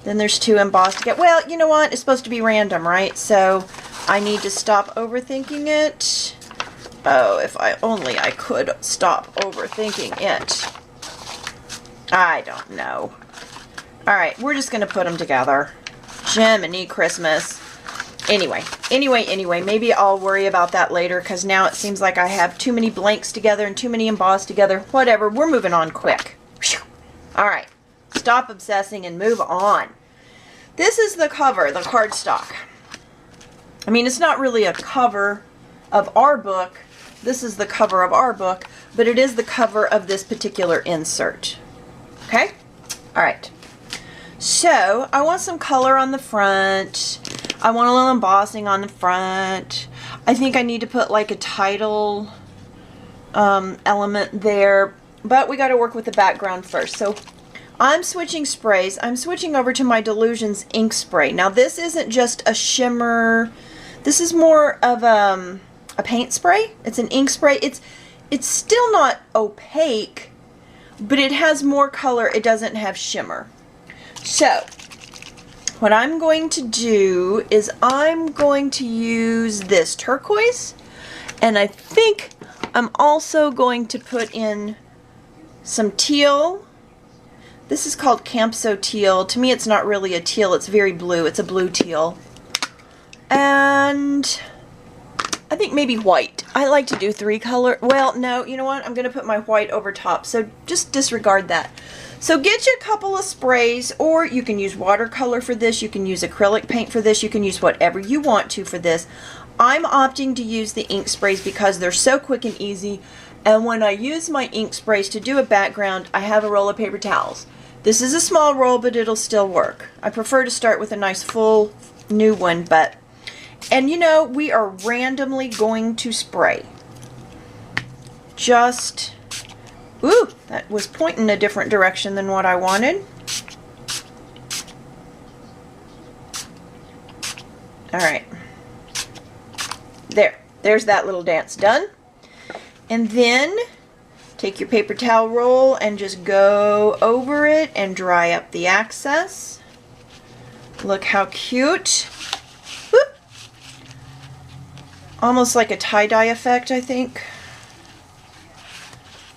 Then there's two embossed together. Well, you know what? It's supposed to be random, right? So I need to stop overthinking it. Oh, if I only I could stop overthinking it. I don't know. Alright, we're just going to put them together. Jiminy Christmas. Anyway, maybe I'll worry about that later, because now it seems like I have too many blanks together and too many embossed together. Whatever, we're moving on quick. Alright, stop obsessing and move on. This is the cover, the cardstock. I mean, it's not really a cover of our book. This is the cover of our book, but it is the cover of this particular insert. Okay? Alright. So, I want some color on the front. I want a little embossing on the front. I think I need to put like a title element there, but we got to work with the background first. So, I'm switching sprays. I'm switching over to my Delusions ink spray. Now, this isn't just a shimmer. This is more of a paint spray. It's an ink spray. It's still not opaque, but it has more color. It doesn't have shimmer. So, what I'm going to do is I'm going to use this turquoise, and I think I'm also going to put in some teal. This is called Campso teal. To me, it's not really a teal. It's very blue. It's a blue teal. And I think maybe white. I like to do three color. Well, no, you know what? I'm going to put my white over top, so just disregard that. So get you a couple of sprays, or you can use watercolor for this, you can use acrylic paint for this, you can use whatever you want to for this. I'm opting to use the ink sprays because they're so quick and easy, and when I use my ink sprays to do a background, I have a roll of paper towels. This is a small roll, but it'll still work. I prefer to start with a nice full new one, but, and you know, we are randomly going to spray. Just, ooh, that was pointing a different direction than what I wanted. Alright. There's that little dance done. And then take your paper towel roll and just go over it and dry up the excess. Look how cute. Whoop. Almost like a tie-dye effect, I think.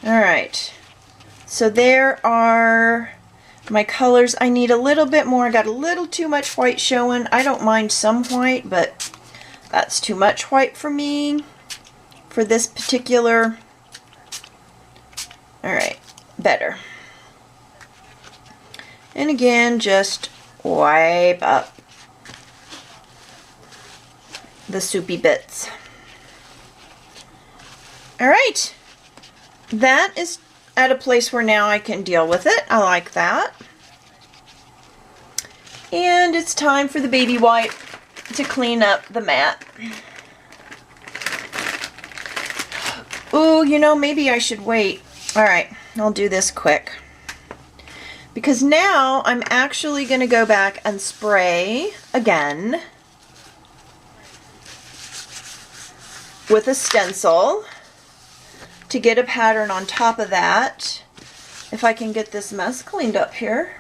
Alright, so there are my colors. I need a little bit more. I got a little too much white showing. I don't mind some white, but that's too much white for me for this particular. Alright, better. And again, just wipe up the soupy bits. Alright. That is at a place where now I can deal with it. I like that. And it's time for the baby wipe to clean up the mat. Ooh, you know, maybe I should wait. All right, I'll do this quick. Because now I'm actually going to go back and spray again with a stencil to get a pattern on top of that. If I can get this mess cleaned up here.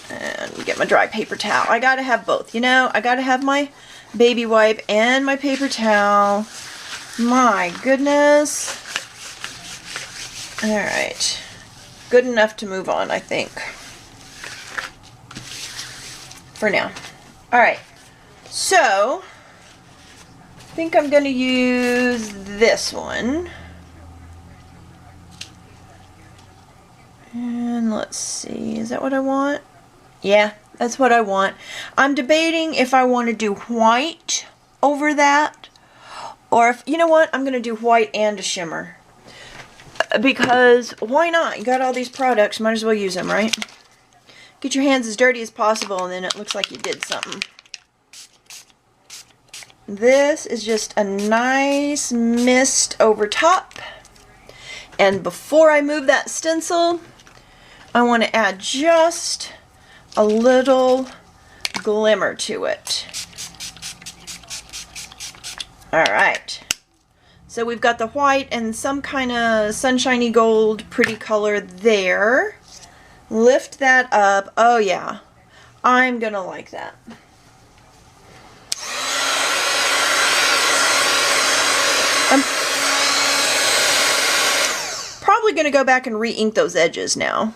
And get my dry paper towel. I gotta have both, you know. I gotta have my baby wipe and my paper towel. My goodness. Alright. Good enough to move on, I think. For now. Alright. So, I think I'm gonna use this one. And let's see, is that what I want? Yeah, that's what I want. I'm debating if I want to do white over that, or if, you know what, I'm going to do white and a shimmer. Because, why not? You got all these products, might as well use them, right? Get your hands as dirty as possible, and then it looks like you did something. This is just a nice mist over top. And before I move that stencil, I want to add just a little glimmer to it. Alright. So we've got the white and some kind of sunshiny gold pretty color there. Lift that up. Oh yeah. I'm gonna like that. I'm probably gonna go back and re-ink those edges now.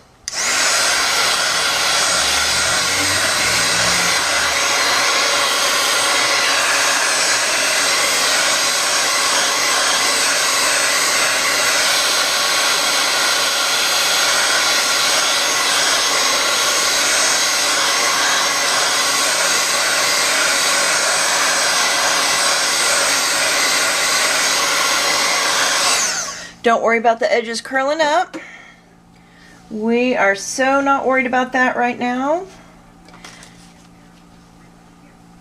Don't worry about the edges curling up. We are so not worried about that right now.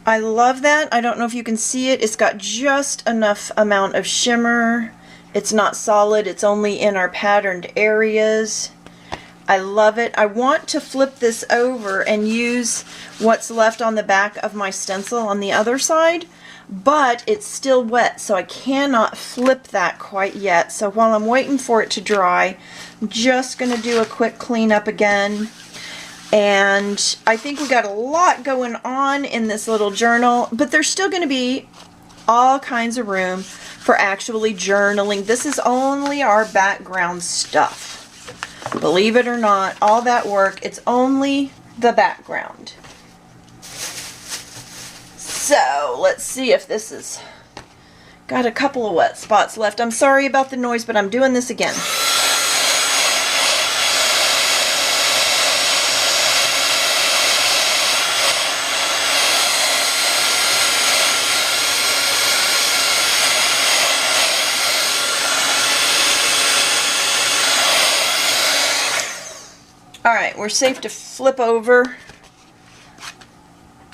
I love that. I don't know if you can see it. It's got just enough amount of shimmer. It's not solid. It's only in our patterned areas. I love it. I want to flip this over and use what's left on the back of my stencil on the other side. But it's still wet, so I cannot flip that quite yet. So while I'm waiting for it to dry, I'm just going to do a quick cleanup again. And I think we got a lot going on in this little journal, but there's still going to be all kinds of room for actually journaling. This is only our background stuff. Believe it or not, all that work, it's only the background. So, let's see if this is got a couple of wet spots left. I'm sorry about the noise, but I'm doing this again. Alright, we're safe to flip over.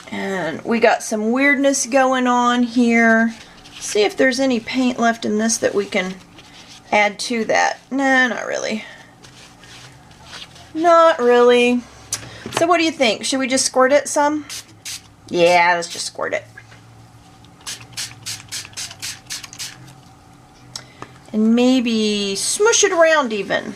And we got some weirdness going on here. See if there's any paint left in this that we can add to that. Nah, not really. Not really. So what do you think? Should we just squirt it some? Yeah, let's just squirt it. And maybe smush it around even.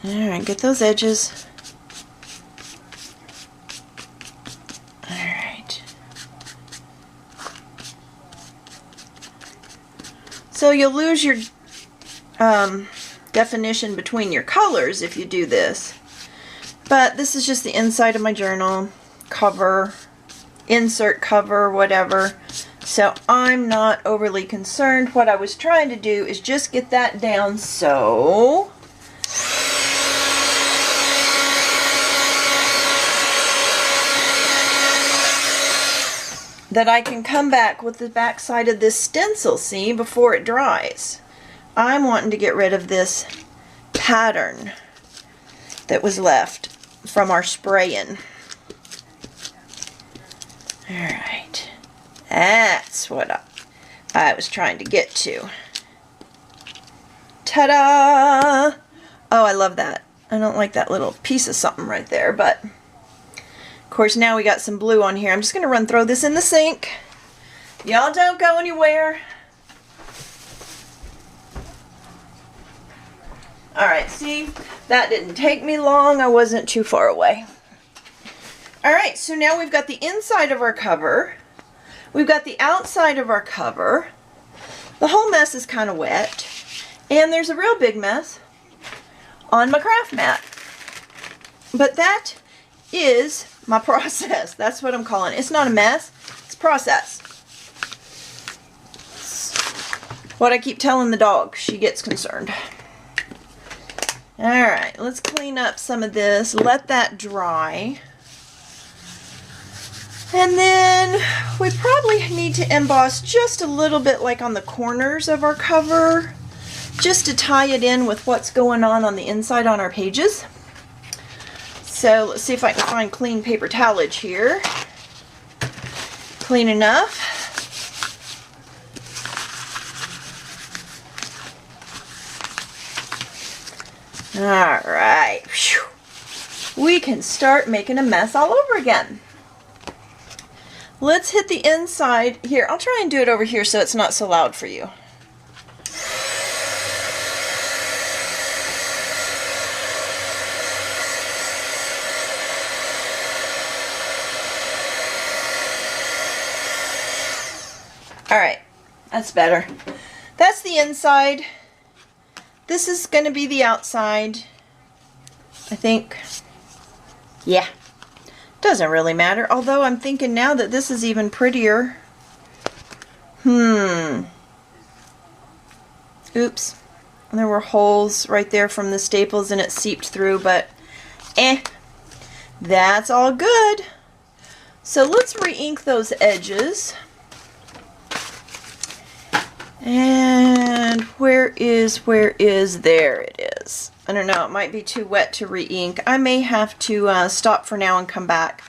Alright, get those edges. Alright. So you'll lose your definition between your colors if you do this. But this is just the inside of my journal. Cover, insert cover, whatever. So I'm not overly concerned. What I was trying to do is just get that down so... that I can come back with the back side of this stencil, see, before it dries. I'm wanting to get rid of this pattern that was left from our spraying. Alright, that's what I was trying to get to. Ta-da! Oh, I love that. I don't like that little piece of something right there, but of course now we got some blue on here. I'm just going to throw this in the sink. Y'all don't go anywhere. Alright, see? That didn't take me long. I wasn't too far away. Alright, so now we've got the inside of our cover. We've got the outside of our cover. The whole mess is kind of wet. And there's a real big mess on my craft mat. But that is my process. That's what I'm calling it. It's not a mess. It's process. It's what I keep telling the dog. She gets concerned. Alright, let's clean up some of this. Let that dry. And then we probably need to emboss just a little bit like on the corners of our cover, just to tie it in with what's going on the inside on our pages. So let's see if I can find clean paper towelage here. Clean enough. Alright. We can start making a mess all over again. Let's hit the inside here. I'll try and do it over here so it's not so loud for you. Alright, that's better. That's the inside. This is going to be the outside, I think. Yeah. Doesn't really matter, although I'm thinking now that this is even prettier. Oops. There were holes right there from the staples and it seeped through, but that's all good. So let's re-ink those edges. And where is, there it is. I don't know, it might be too wet to re-ink. I may have to stop for now and come back.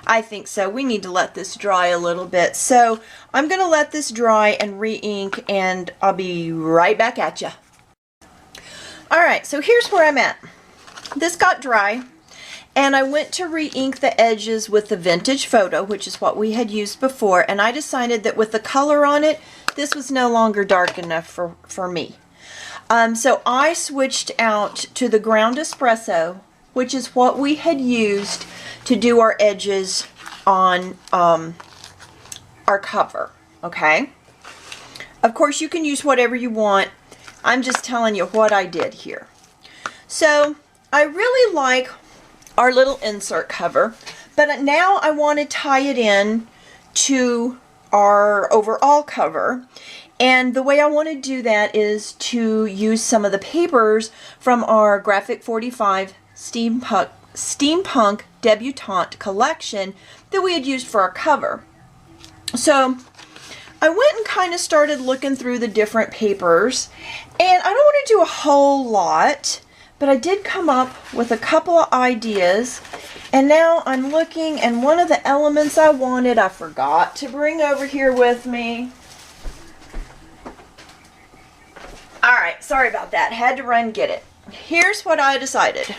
I think so. We need to let this dry a little bit. So I'm going to let this dry and re-ink, and I'll be right back at you. Alright, so here's where I'm at. This got dry, and I went to re-ink the edges with the vintage photo, which is what we had used before, and I decided that with the color on it, this was no longer dark enough for me. So I switched out to the ground espresso, which is what we had used to do our edges on our cover, okay? Of course, you can use whatever you want. I'm just telling you what I did here. So I really like our little insert cover, but now I want to tie it in to our overall cover. And the way I want to do that is to use some of the papers from our Graphic 45 Steampunk Debutante collection that we had used for our cover. So I went and kind of started looking through the different papers, and I don't want to do a whole lot, but I did come up with a couple of ideas, and now I'm looking, and one of the elements I wanted I forgot to bring over here with me. Alright, sorry about that. Had to run get it. Here's what I decided.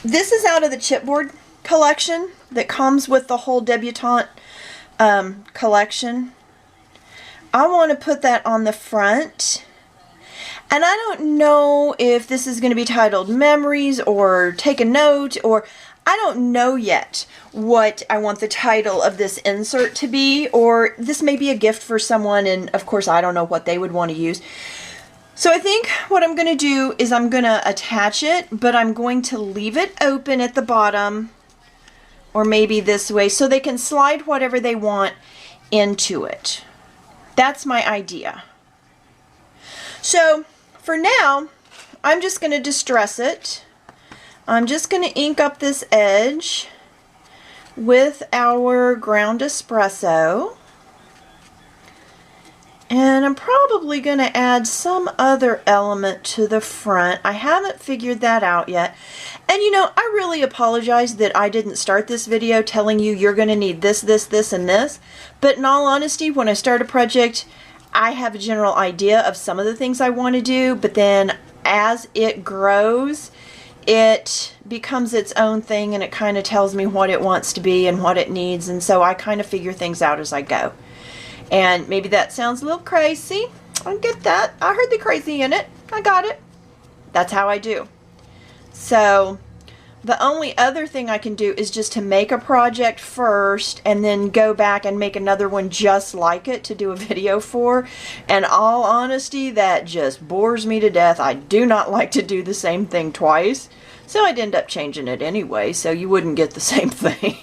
This is out of the chipboard collection that comes with the whole debutante collection. I want to put that on the front. And I don't know if this is going to be titled Memories or Take a Note, or I don't know yet what I want the title of this insert to be, or this may be a gift for someone, and of course I don't know what they would want to use. So I think what I'm going to do is I'm going to attach it, but I'm going to leave it open at the bottom, or maybe this way, so they can slide whatever they want into it. That's my idea. So for now, I'm just going to distress it. I'm just going to ink up this edge with our ground espresso. And I'm probably going to add some other element to the front. I haven't figured that out yet. And you know, I really apologize that I didn't start this video telling you you're going to need this, this, this, and this. But in all honesty, when I start a project, I have a general idea of some of the things I want to do. But then as it grows, it becomes its own thing and it kind of tells me what it wants to be and what it needs. And so I kind of figure things out as I go. And maybe that sounds a little crazy. I get that. I heard the crazy in it. I got it. That's how I do. So the only other thing I can do is just to make a project first and then go back and make another one just like it to do a video for. And all honesty, that just bores me to death. I do not like to do the same thing twice. So I'd end up changing it anyway, so you wouldn't get the same thing.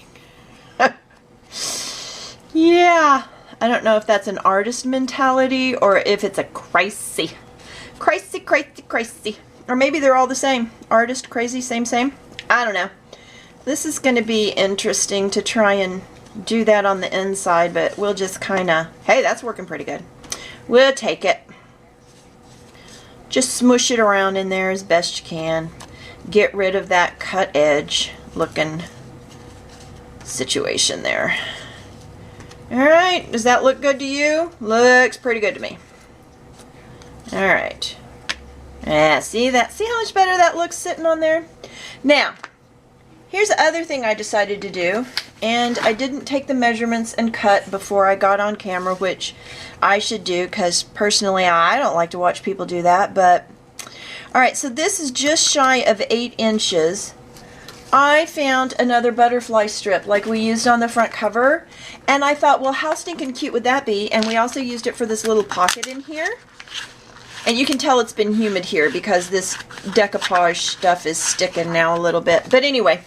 Yeah. I don't know if that's an artist mentality or if it's a crazy. Crazy, crazy, crazy. Or maybe they're all the same. Artist, crazy, same, same. I don't know. This is going to be interesting to try and do that on the inside, but we'll just kind of, hey, that's working pretty good. We'll take it. Just smush it around in there as best you can. Get rid of that cut edge looking situation there. Alright, does that look good to you? Looks pretty good to me. Alright. Yeah, see that? See how much better that looks sitting on there? Now, here's the other thing I decided to do. And I didn't take the measurements and cut before I got on camera, which I should do because personally I don't like to watch people do that. But, alright, so this is just shy of 8 inches. I found another butterfly strip like we used on the front cover, and I thought, well, how stinking cute would that be? And we also used it for this little pocket in here. And you can tell it's been humid here because this decoupage stuff is sticking now a little bit. But anyway,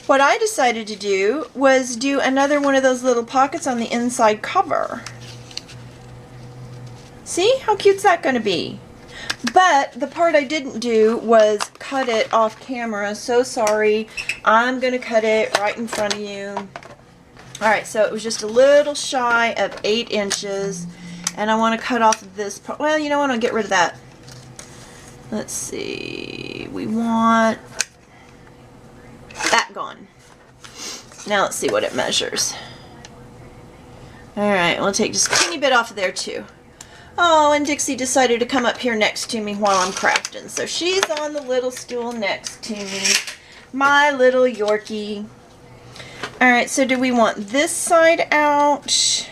what I decided to do was do another one of those little pockets on the inside cover. See? How cute's that going to be? But the part I didn't do was cut it off camera. So sorry. I'm going to cut it right in front of you. Alright, so it was just a little shy of 8 inches. And I want to cut off this part. Well, you know what? I'll get rid of that. Let's see. We want that gone. Now let's see what it measures. Alright, we'll take just a teeny bit off of there too. Oh, and Dixie decided to come up here next to me while I'm crafting. So she's on the little stool next to me. My little Yorkie. Alright, so do we want this side out?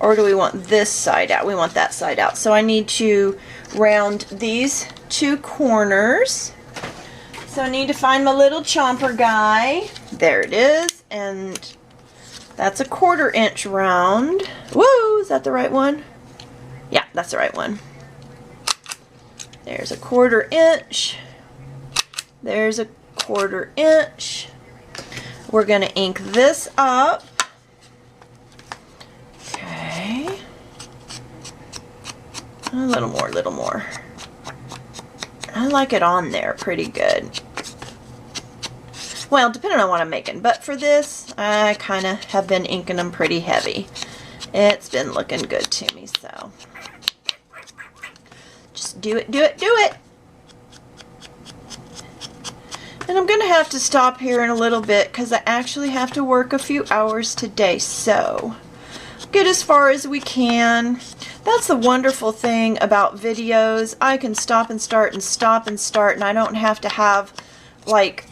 Or do we want this side out? We want that side out. So I need to round these 2 corners. So I need to find my little chomper guy. There it is. And that's a 1/4 inch round. Woo! Is that the right one? Yeah, that's the right one. There's a 1/4 inch. There's a 1/4 inch. We're going to ink this up. Okay. A little more, little more. I like it on there pretty good. Well, depending on what I'm making. But for this, I kind of have been inking them pretty heavy. It's been looking good to me, so. Just do it, do it, do it! And I'm going to have to stop here in a little bit because I actually have to work a few hours today, so get as far as we can. That's the wonderful thing about videos. I can stop and start and stop and start, and I don't have to have, like,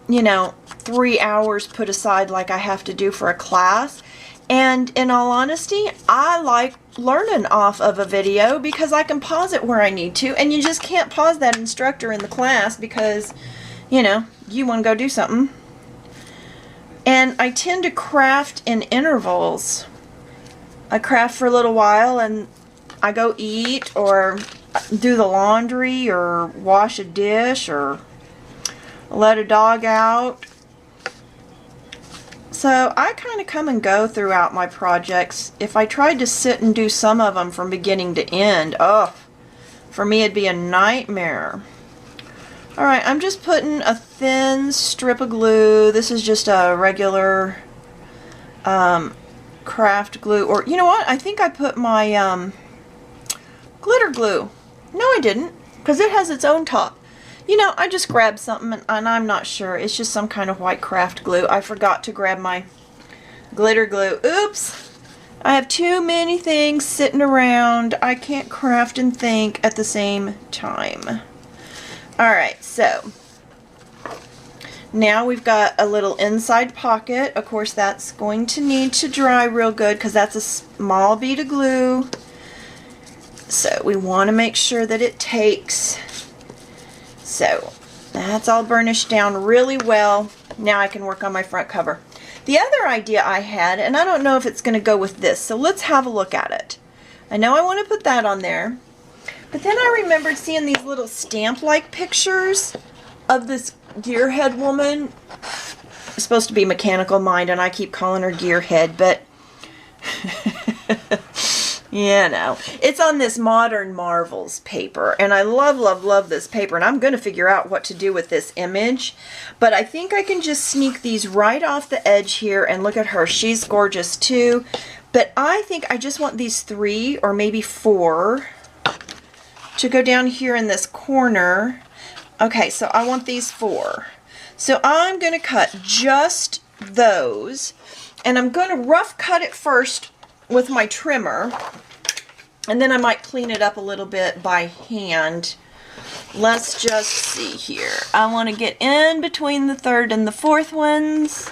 you know, 3 hours put aside like I have to do for a class. And in all honesty, I like learning off of a video because I can pause it where I need to, and you just can't pause that instructor in the class because, you know, you want to go do something. And I tend to craft in intervals. I craft for a little while and I go eat or do the laundry or wash a dish or let a dog out. So I kind of come and go throughout my projects. If I tried to sit and do some of them from beginning to end, oh, for me it'd be a nightmare. All right, I'm just putting a thin strip of glue. This is just a regular craft glue, or you know what? I think I put my glitter glue. No, I didn't, because it has its own top. You know, I just grabbed something, and I'm not sure. It's just some kind of white craft glue. I forgot to grab my glitter glue. Oops! I have too many things sitting around. I can't craft and think at the same time. Alright, so now we've got a little inside pocket. Of course, that's going to need to dry real good because that's a small bead of glue. So we want to make sure that it takes. So that's all burnished down really well. Now I can work on my front cover. The other idea I had, and I don't know if it's going to go with this, so let's have a look at it. I know I want to put that on there. But then I remembered seeing these little stamp-like pictures of this gearhead woman. It's supposed to be Mechanical Mind, and I keep calling her Gearhead, but you know. It's on this Modern Marvels paper, and I love, love, love this paper, and I'm going to figure out what to do with this image. But I think I can just sneak these right off the edge here, and look at her. She's gorgeous, too. But I think I just want these 3 or maybe 4 to go down here in this corner. Okay, so I want these 4. So I'm going to cut just those, and I'm going to rough cut it first with my trimmer, and then I might clean it up a little bit by hand. Let's just see here. I want to get in between the 3rd and the 4th ones,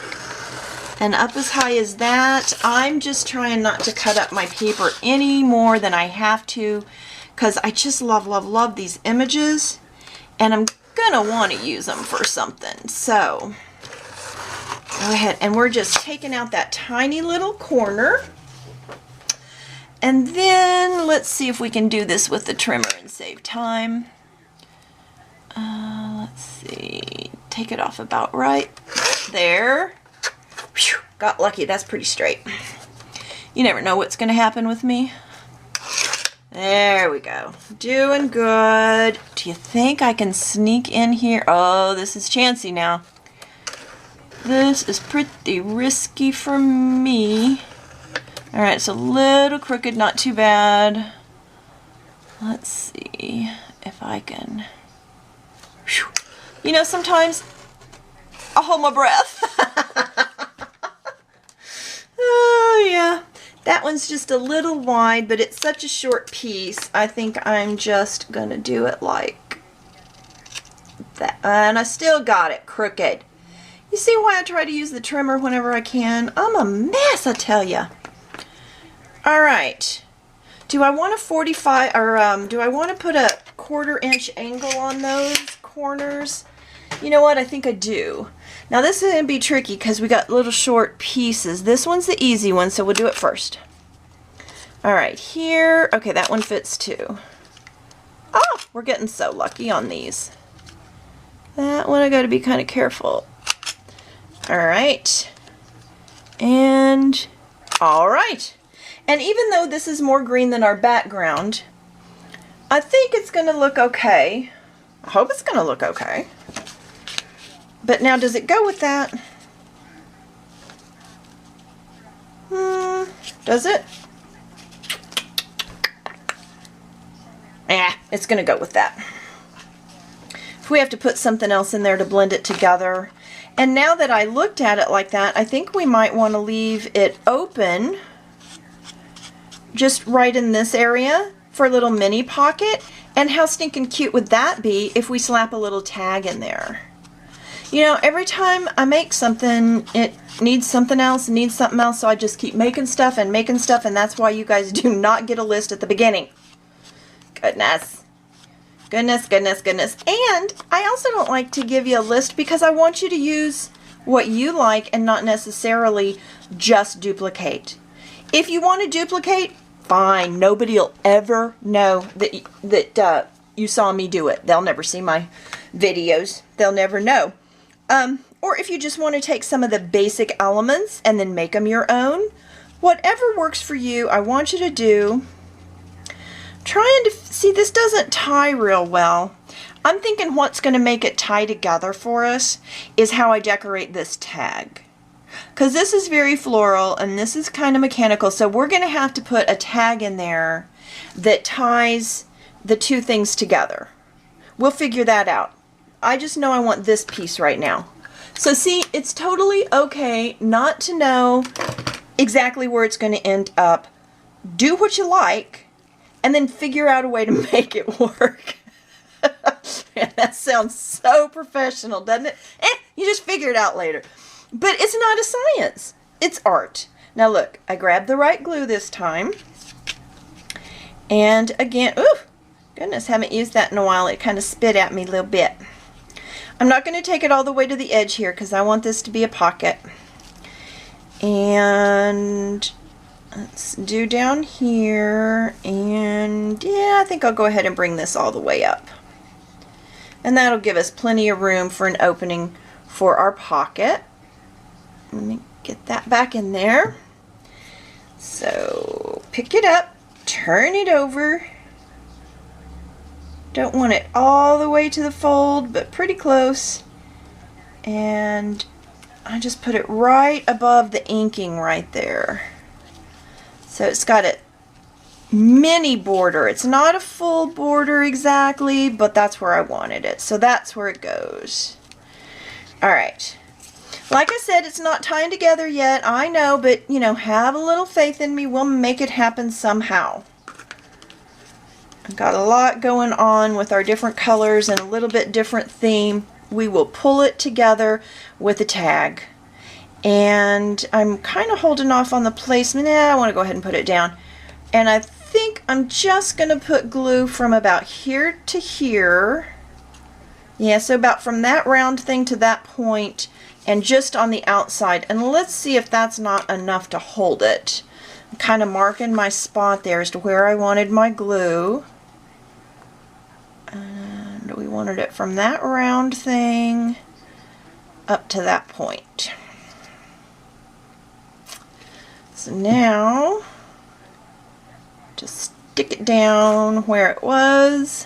and up as high as that. I'm just trying not to cut up my paper any more than I have to, because I just love, love, love these images, and I'm gonna want to use them for something. So go ahead, and we're just taking out that tiny little corner, and then let's see if we can do this with the trimmer and save time. Let's see, take it off about right there. Whew, got lucky. That's pretty straight. You never know what's gonna happen with me. There we go. Doing good. Do you think I can sneak in here? Oh, this is chancy now. This is pretty risky for me. Alright, it's a little crooked, not too bad. Let's see if I can. Whew. You know, sometimes I'll hold my breath. Oh, yeah. That one's just a little wide, but it's such a short piece. I think I'm just going to do it like that. And I still got it crooked. You see why I try to use the trimmer whenever I can? I'm a mess, I tell ya. Alright. Do I want a 45, or do I want to put a 1/4 inch angle on those corners? You know what? I think I do. Now this is going to be tricky because we got little short pieces. This one's the easy one, so we'll do it first. Alright, here. Okay, that one fits too. Oh, we're getting so lucky on these. That one I got to be kind of careful. Alright. And alright. And even though this is more green than our background, I think it's going to look okay. I hope it's going to look okay. But now, does it go with that? Does it? Yeah, it's going to go with that. If we have to put something else in there to blend it together. And now that I looked at it like that, I think we might want to leave it open just right in this area for a little mini pocket. And how stinking cute would that be if we slap a little tag in there? You know, every time I make something, it needs something else, so I just keep making stuff, and that's why you guys do not get a list at the beginning. Goodness. Goodness, goodness, goodness. And I also don't like to give you a list because I want you to use what you like and not necessarily just duplicate. If you want to duplicate, fine. Nobody will ever know that you saw me do it. They'll never see my videos. They'll never know. Or if you just want to take some of the basic elements and then make them your own, whatever works for you, I want you to do. trying to see, this doesn't tie real well. I'm thinking what's going to make it tie together for us is how I decorate this tag. Because this is very floral and this is kind of mechanical, so we're going to have to put a tag in there that ties the two things together. We'll figure that out. I just know I want this piece right now. So see, it's totally okay not to know exactly where it's going to end up. Do what you like and then figure out a way to make it work. Man, that sounds so professional, doesn't it? You just figure it out later. But it's not a science. It's art. Now look, I grabbed the right glue this time. And again, ooh, goodness, haven't used that in a while. It kind of spit at me a little bit. I'm not going to take it all the way to the edge here because I want this to be a pocket. And let's do down here. And yeah, I think I'll go ahead and bring this all the way up. And that'll give us plenty of room for an opening for our pocket. Let me get that back in there. So pick it up, turn it over. Don't want it all the way to the fold, but pretty close. And I just put it right above the inking right there. So it's got a mini border. It's not a full border exactly, but that's where I wanted it. So that's where it goes. All right. Like I said, it's not tying together yet. I know, but you know, have a little faith in me. We'll make it happen somehow. I've got a lot going on with our different colors and a little bit different theme. We will pull it together with a tag. And I'm kind of holding off on the placement. I want to go ahead and put it down. And I think I'm just going to put glue from about here to here. Yeah, so about from that round thing to that point and just on the outside. And let's see if that's not enough to hold it. I'm kind of marking my spot there as to where I wanted my glue. And we wanted it from that round thing up to that point. So now, just stick it down where it was.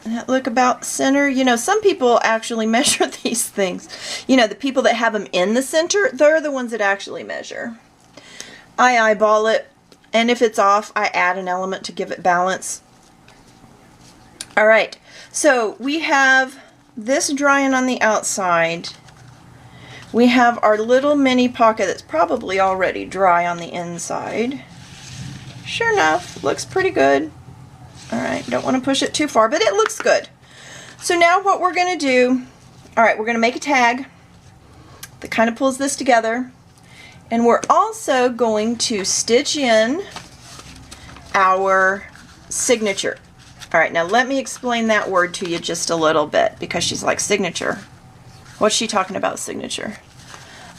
And that look about center. You know, some people actually measure these things. You know, the people that have them in the center, they're the ones that actually measure. I eyeball it, and if it's off, I add an element to give it balance. All right, so we have this drying on the outside. We have our little mini pocket that's probably already dry on the inside. Sure enough, looks pretty good. All right, don't want to push it too far, but it looks good. So now what we're going to do, all right, we're going to make a tag that kind of pulls this together. And we're also going to stitch in our signature. All right, now let me explain that word to you just a little bit because she's like, signature. What's she talking about, signature?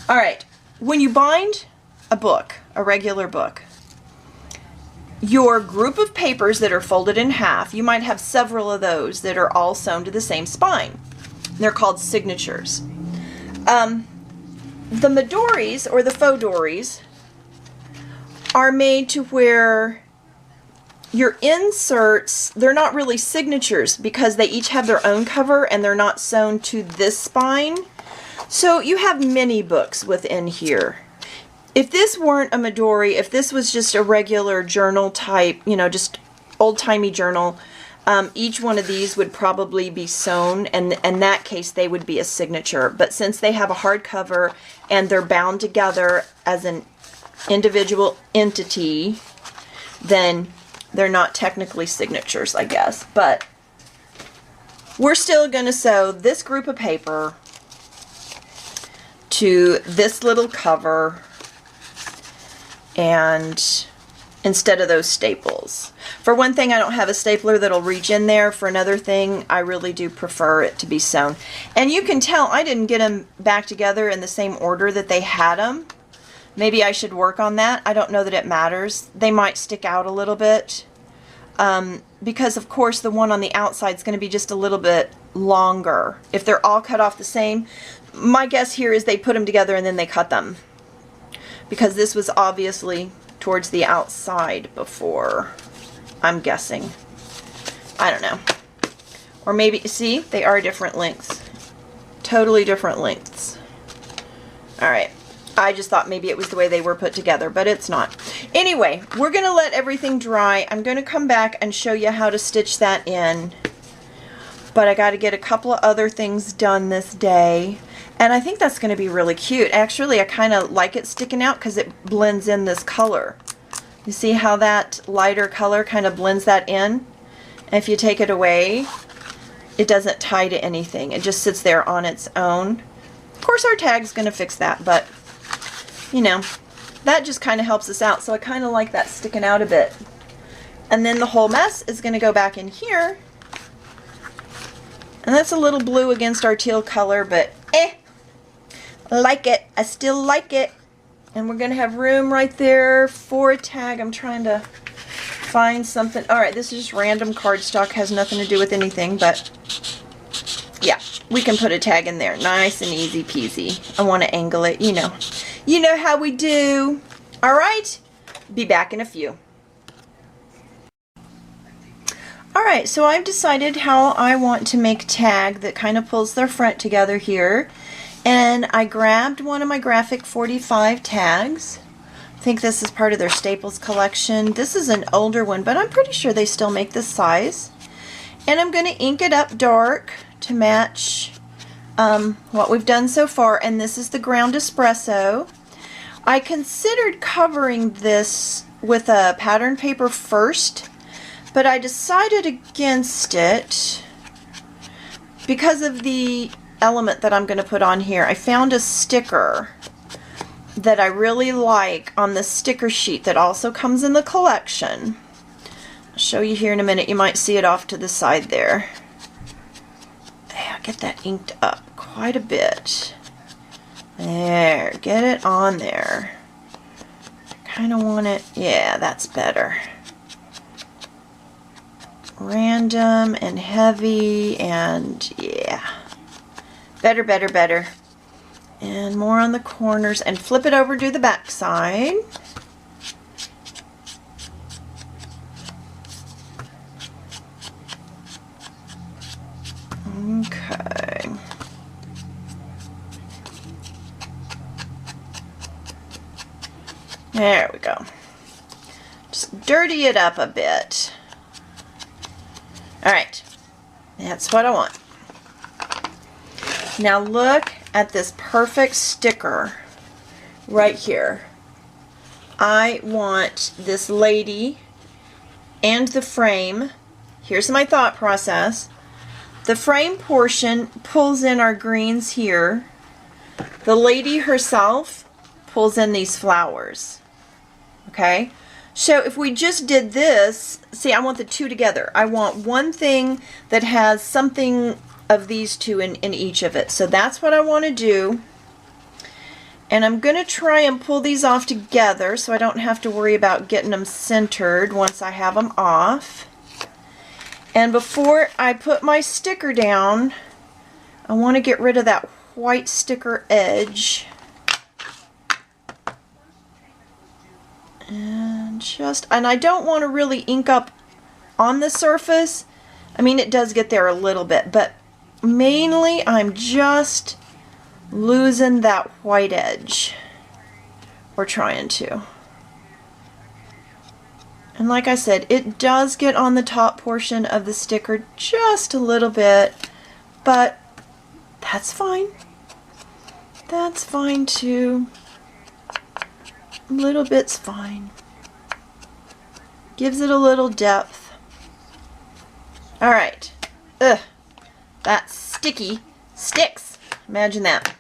All right, when you bind a book, a regular book, your group of papers that are folded in half, you might have several of those that are all sewn to the same spine. They're called signatures. The Midoris or the Fauxdoris are made to where your inserts, they're not really signatures because they each have their own cover and they're not sewn to this spine. So you have mini books within here. If this weren't a Midori, if this was just a regular journal type, you know, just old-timey journal, each one of these would probably be sewn, and in that case they would be a signature. But since they have a hardcover and they're bound together as an individual entity, then they're not technically signatures, I guess. But we're still going to sew this group of paper to this little cover, and instead of those staples. For one thing, I don't have a stapler that'll reach in there. For another thing, I really do prefer it to be sewn. And you can tell I didn't get them back together in the same order that they had them. Maybe I should work on that. I don't know that it matters. They might stick out a little bit. Because of course the one on the outside is going to be just a little bit longer. If they're all cut off the same, my guess here is they put them together and then they cut them. Because this was obviously towards the outside before, I'm guessing. I don't know. Or maybe, see, they are different lengths. Totally different lengths. Alright. I just thought maybe it was the way they were put together, but it's not. Anyway, we're going to let everything dry. I'm going to come back and show you how to stitch that in. But I got to get a couple of other things done this day. And I think that's going to be really cute. Actually, I kind of like it sticking out because it blends in this color. You see how that lighter color kind of blends that in? And if you take it away, it doesn't tie to anything. It just sits there on its own. Of course, our tag's going to fix that, but you know, that just kind of helps us out. So I kind of like that sticking out a bit. And then the whole mess is going to go back in here. And that's a little blue against our teal color, but like it. I still like it. And we're going to have room right there for a tag. I'm trying to find something. Alright, this is just random cardstock. Has nothing to do with anything, but yeah, we can put a tag in there. Nice and easy peasy. I want to angle it, you know. You know how we do. Alright, be back in a few. Alright, so I've decided how I want to make a tag that kind of pulls their front together here. And I grabbed one of my Graphic 45 tags. I think this is part of their Staples collection. This is an older one, but I'm pretty sure they still make this size. And I'm going to ink it up dark to match what we've done so far, and this is the ground espresso. I considered covering this with a pattern paper first, but I decided against it because of the element that I'm going to put on here. I found a sticker that I really like on the sticker sheet that also comes in the collection. I'll show you here in a minute. You might see it off to the side there. I'll get that inked up quite a bit. There, get it on there. Kind of want it, yeah, that's better. Random and heavy and yeah. Better, better, better. And more on the corners and flip it over to the back side. Okay. There we go. Just dirty it up a bit. Alright. That's what I want. Now look at this perfect sticker right here. I want this lady and the frame. Here's my thought process. The frame portion pulls in our greens here. The lady herself pulls in these flowers. Okay? So if we just did this, see, I want the two together. I want one thing that has something of these two in each of it. So that's what I want to do. And I'm going to try and pull these off together so I don't have to worry about getting them centered once I have them off. And before I put my sticker down, I want to get rid of that white sticker edge. And I don't want to really ink up on the surface. I mean, it does get there a little bit, but mainly I'm just losing that white edge, or trying to. And like I said, it does get on the top portion of the sticker just a little bit, but that's fine. That's fine too. A little bit's fine. Gives it a little depth. Alright. Ugh. That sticky sticks. Imagine that.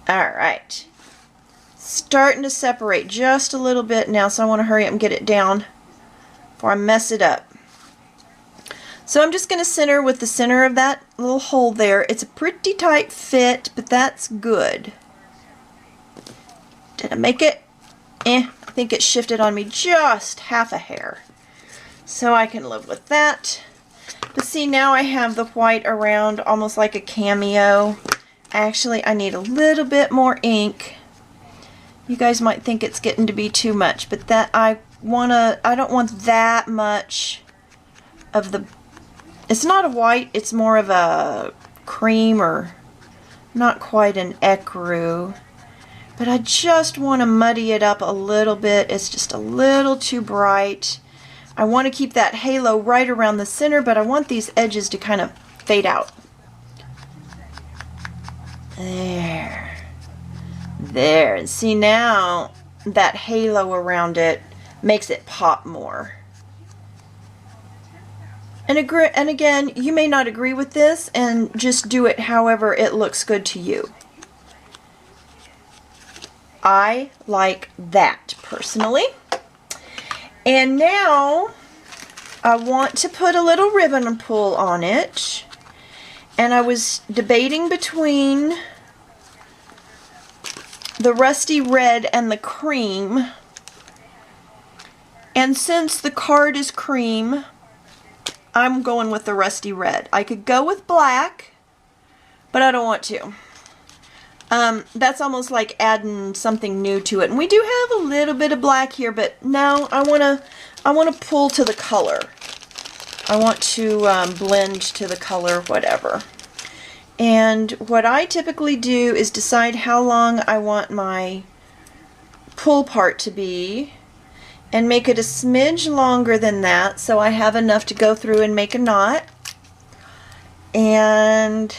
Alright. Starting to separate just a little bit now, so I want to hurry up and get it down before I mess it up. So I'm just going to center with the center of that little hole there. It's a pretty tight fit, but that's good. Did I make it? I think it shifted on me just half a hair. So I can live with that. But see, now I have the white around almost like a cameo. Actually, I need a little bit more ink. You guys might think it's getting to be too much, but that I don't want that much of the, it's not a white, it's more of a cream, or not quite an ecru. But I just want to muddy it up a little bit. It's just a little too bright. I want to keep that halo right around the center, but I want these edges to kind of fade out. There. There. And see, now that halo around it makes it pop more. And again, you may not agree with this, and just do it however it looks good to you. I like that personally. And now I want to put a little ribbon pull on it. And I was debating between the rusty red and the cream. And since the card is cream, I'm going with the rusty red. I could go with black, but I don't want to. That's almost like adding something new to it. And we do have a little bit of black here, but no, I want to pull to the color. I want to blend to the color, whatever. And what I typically do is decide how long I want my pull part to be, and make it a smidge longer than that, so I have enough to go through and make a knot. And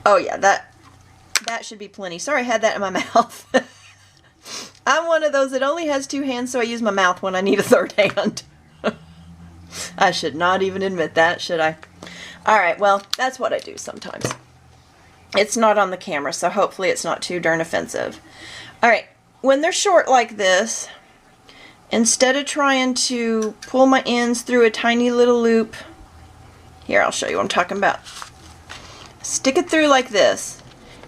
oh yeah, that should be plenty. Sorry, I had that in my mouth. I'm one of those that only has two hands, so I use my mouth when I need a third hand. I should not even admit that, should I? Alright, well, that's what I do sometimes. It's not on the camera, so hopefully it's not too darn offensive. Alright, when they're short like this, instead of trying to pull my ends through a tiny little loop, here, I'll show you what I'm talking about. Stick it through like this.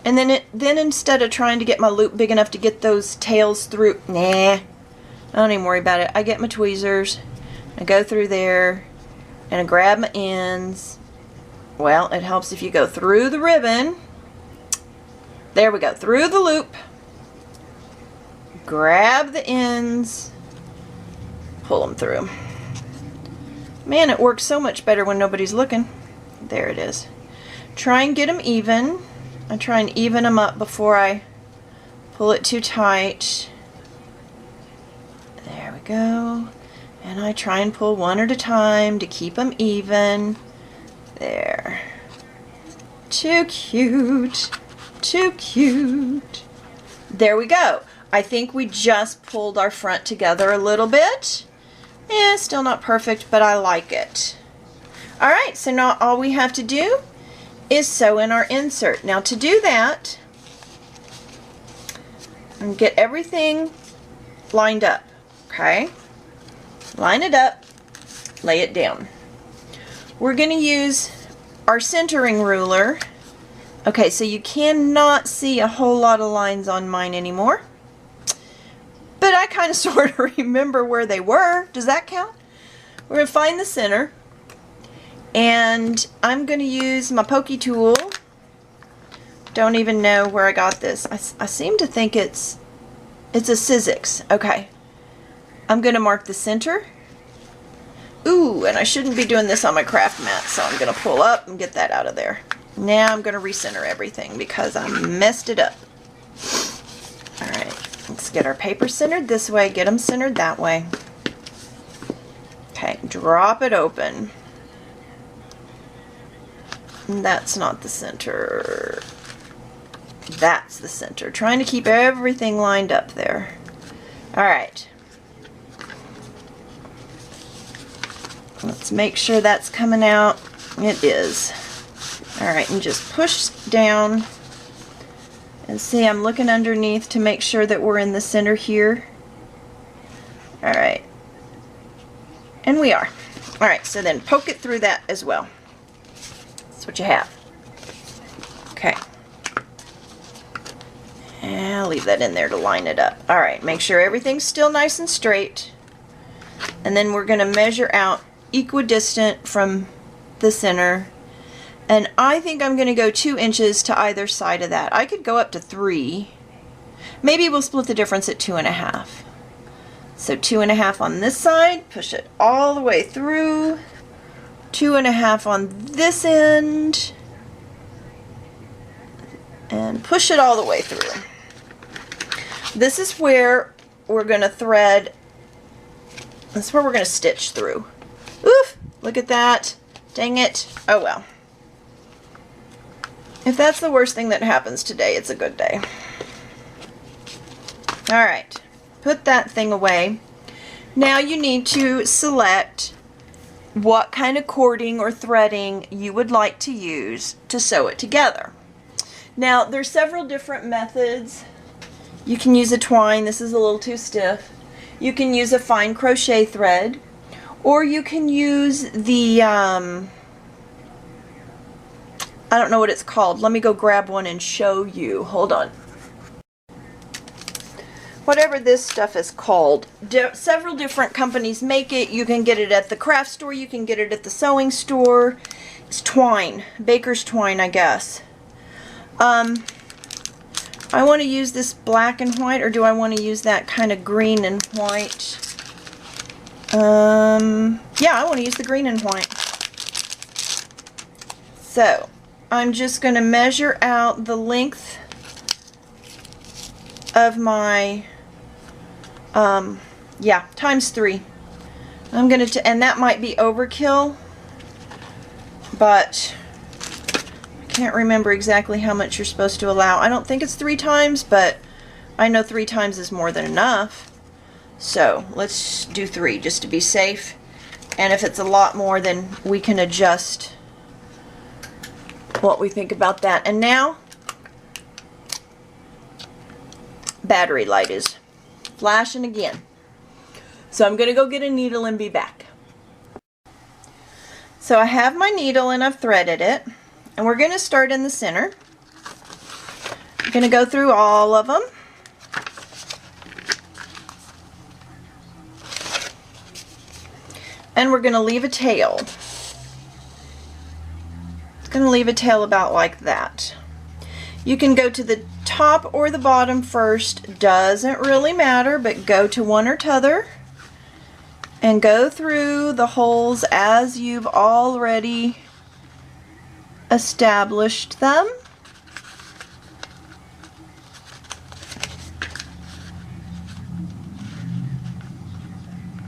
And then instead of trying to get my loop big enough to get those tails through, nah, I don't even worry about it. I get my tweezers, I go through there, and I grab my ends. Well, it helps if you go through the ribbon. There we go, through the loop. Grab the ends, pull them through. Man, it works so much better when nobody's looking. There it is. Try and get them even. I try and even them up before I pull it too tight. There we go. And I try and pull one at a time to keep them even. There. Too cute. Too cute. There we go. I think we just pulled our front together a little bit. Eh, still not perfect, but I like it. Alright, so now all we have to do is sew in our insert. Now to do that, and get everything lined up, okay? Line it up, lay it down. We're going to use our centering ruler. Okay, so you cannot see a whole lot of lines on mine anymore, but I kind of sort of remember where they were. Does that count? We're going to find the center. And I'm going to use my pokey tool. Don't even know where I got this. I seem to think it's a Sizzix. Okay. I'm going to mark the center. Ooh, and I shouldn't be doing this on my craft mat, so I'm going to pull up and get that out of there. Now I'm going to recenter everything because I messed it up. Alright, let's get our paper centered this way, get them centered that way. Okay, drop it open. That's not the center. That's the center. Trying to keep everything lined up there. Alright. Let's make sure that's coming out. It is. Alright, and just push down. And see, I'm looking underneath to make sure that we're in the center here. Alright. And we are. Alright, so then poke it through that as well. That's what you have. Okay. And I'll leave that in there to line it up. Alright, make sure everything's still nice and straight. And then we're going to measure out equidistant from the center. And I think I'm going to go 2 inches to either side of that. I could go up to 3. Maybe we'll split the difference at 2.5. So 2.5 on this side, push it all the way through. 2.5 on this end, and push it all the way through. This is where we're going to thread, that's where we're going to stitch through. Oof, look at that. Dang it. Oh well. If that's the worst thing that happens today, it's a good day. Alright, put that thing away. Now you need to select what kind of cording or threading you would like to use to sew it together. Now there's several different methods. You can use a twine. This is a little too stiff. You can use a fine crochet thread, or you can use the I don't know what it's called. Let me go grab one and show you. Hold on. Whatever this stuff is called. Several different companies make it. You can get it at the craft store. You can get it at the sewing store. It's twine. Baker's twine, I guess. I want to use this black and white, or do I want to use that kind of green and white? Yeah, I want to use the green and white. So, I'm just going to measure out the length of my yeah, ×3. I'm gonna and that might be overkill, but I can't remember exactly how much you're supposed to allow. I don't think it's 3 times, but I know 3 times is more than enough. So let's do 3 just to be safe, and if it's a lot more, then we can adjust what we think about that. And now battery light is flashing again. So I'm going to go get a needle and be back. So I have my needle and I've threaded it, and we're going to start in the center. I'm going to go through all of them. And we're going to leave a tail. It's going to leave a tail about like that. You can go to the top or the bottom first, doesn't really matter, but go to one or t'other and go through the holes as you've already established them.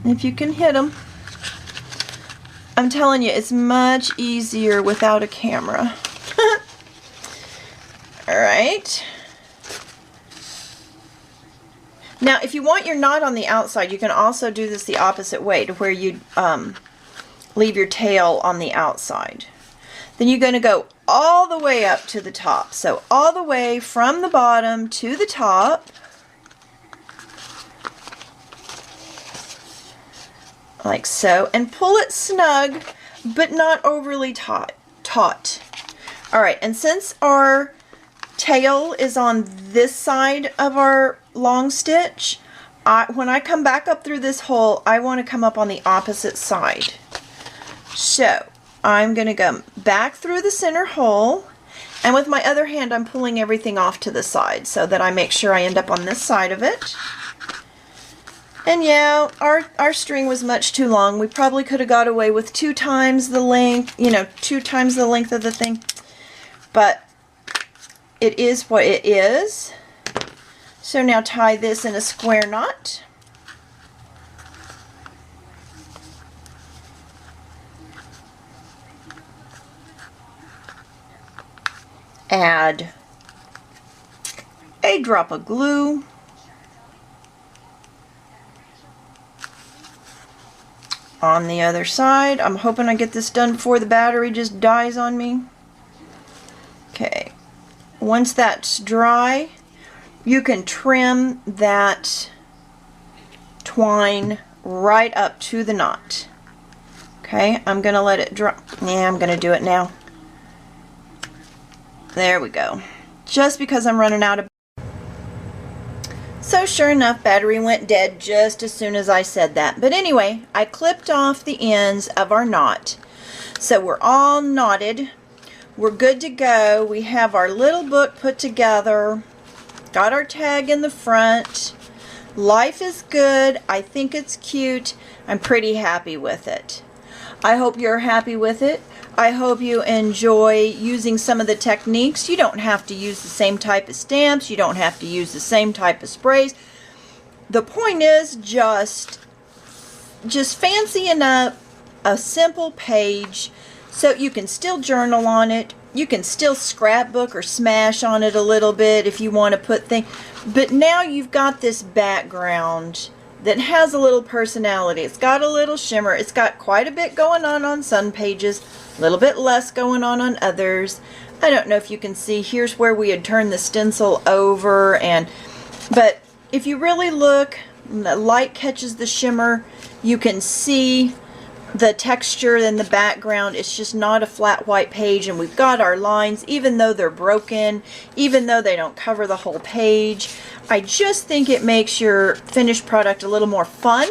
If you can hit them. I'm telling you, it's much easier without a camera. Alright. Now, if you want your knot on the outside, you can also do this the opposite way, to where you leave your tail on the outside. Then you're going to go all the way up to the top. So all the way from the bottom to the top. Like so. And pull it snug, but not overly taut. Alright, and since our tail is on this side of our long stitch, when I come back up through this hole, I want to come up on the opposite side. So I'm going to go back through the center hole, and with my other hand I'm pulling everything off to the side so that I make sure I end up on this side of it. And yeah, our string was much too long. We probably could have got away with 2 times the length, 2 times the length of the thing, but it is what it is. So now tie this in a square knot. Add a drop of glue. On the other side. I'm hoping I get this done before the battery just dies on me. Okay. Once that's dry, you can trim that twine right up to the knot. Okay, I'm going to let it dry. Yeah, I'm going to do it now. There we go. Just because I'm running out of... So sure enough, battery went dead just as soon as I said that. But anyway, I clipped off the ends of our knot. So we're all knotted. We're good to go. We have our little book put together. Got our tag in the front. Life is good. I think it's cute. I'm pretty happy with it. I hope you're happy with it. I hope you enjoy using some of the techniques. You don't have to use the same type of stamps. You don't have to use the same type of sprays. The point is just fancying up a simple page so you can still journal on it. You can still scrapbook or smash on it a little bit if you want to put things. But now you've got this background that has a little personality. It's got a little shimmer. It's got quite a bit going on some pages, a little bit less going on others. I don't know if you can see. Here's where we had turned the stencil over, but if you really look, the light catches the shimmer. You can see the texture in the background. It's just not a flat white page, and we've got our lines, even though they're broken, even though they don't cover the whole page. I just think it makes your finished product a little more fun,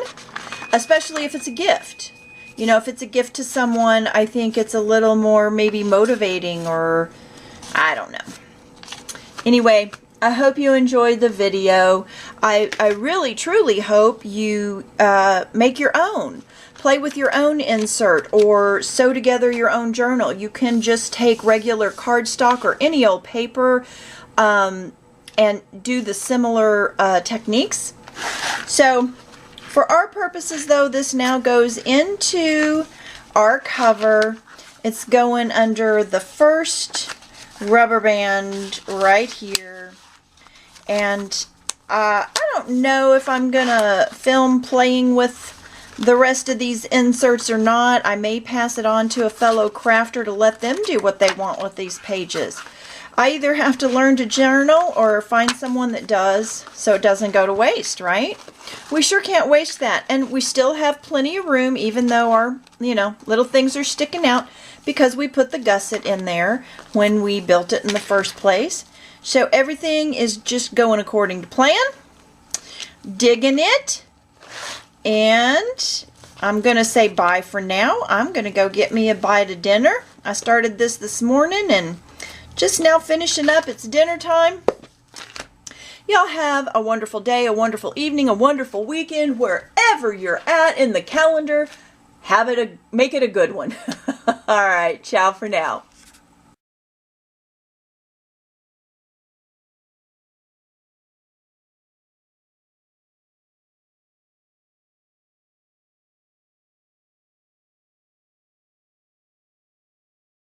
especially if it's a gift. You know, if it's a gift to someone, I think it's a little more maybe motivating, or I don't know. Anyway, I hope you enjoyed the video. I really truly hope you make your own. Play with your own insert or sew together your own journal. You can just take regular cardstock or any old paper and do the similar techniques. So for our purposes though, this now goes into our cover. It's going under the first rubber band right here. And I don't know if I'm gonna film playing with the rest of these inserts or not. I may pass it on to a fellow crafter to let them do what they want with these pages. I either have to learn to journal or find someone that does, so it doesn't go to waste, right? We sure can't waste that. And we still have plenty of room, even though our, little things are sticking out, because we put the gusset in there when we built it in the first place. So everything is just going according to plan. Digging it. And I'm going to say bye for now. I'm going to go get me a bite of dinner. I started this morning and just now finishing up. It's dinner time. Y'all have a wonderful day, a wonderful evening, a wonderful weekend, wherever you're at in the calendar. Make it a good one. All right, ciao for now.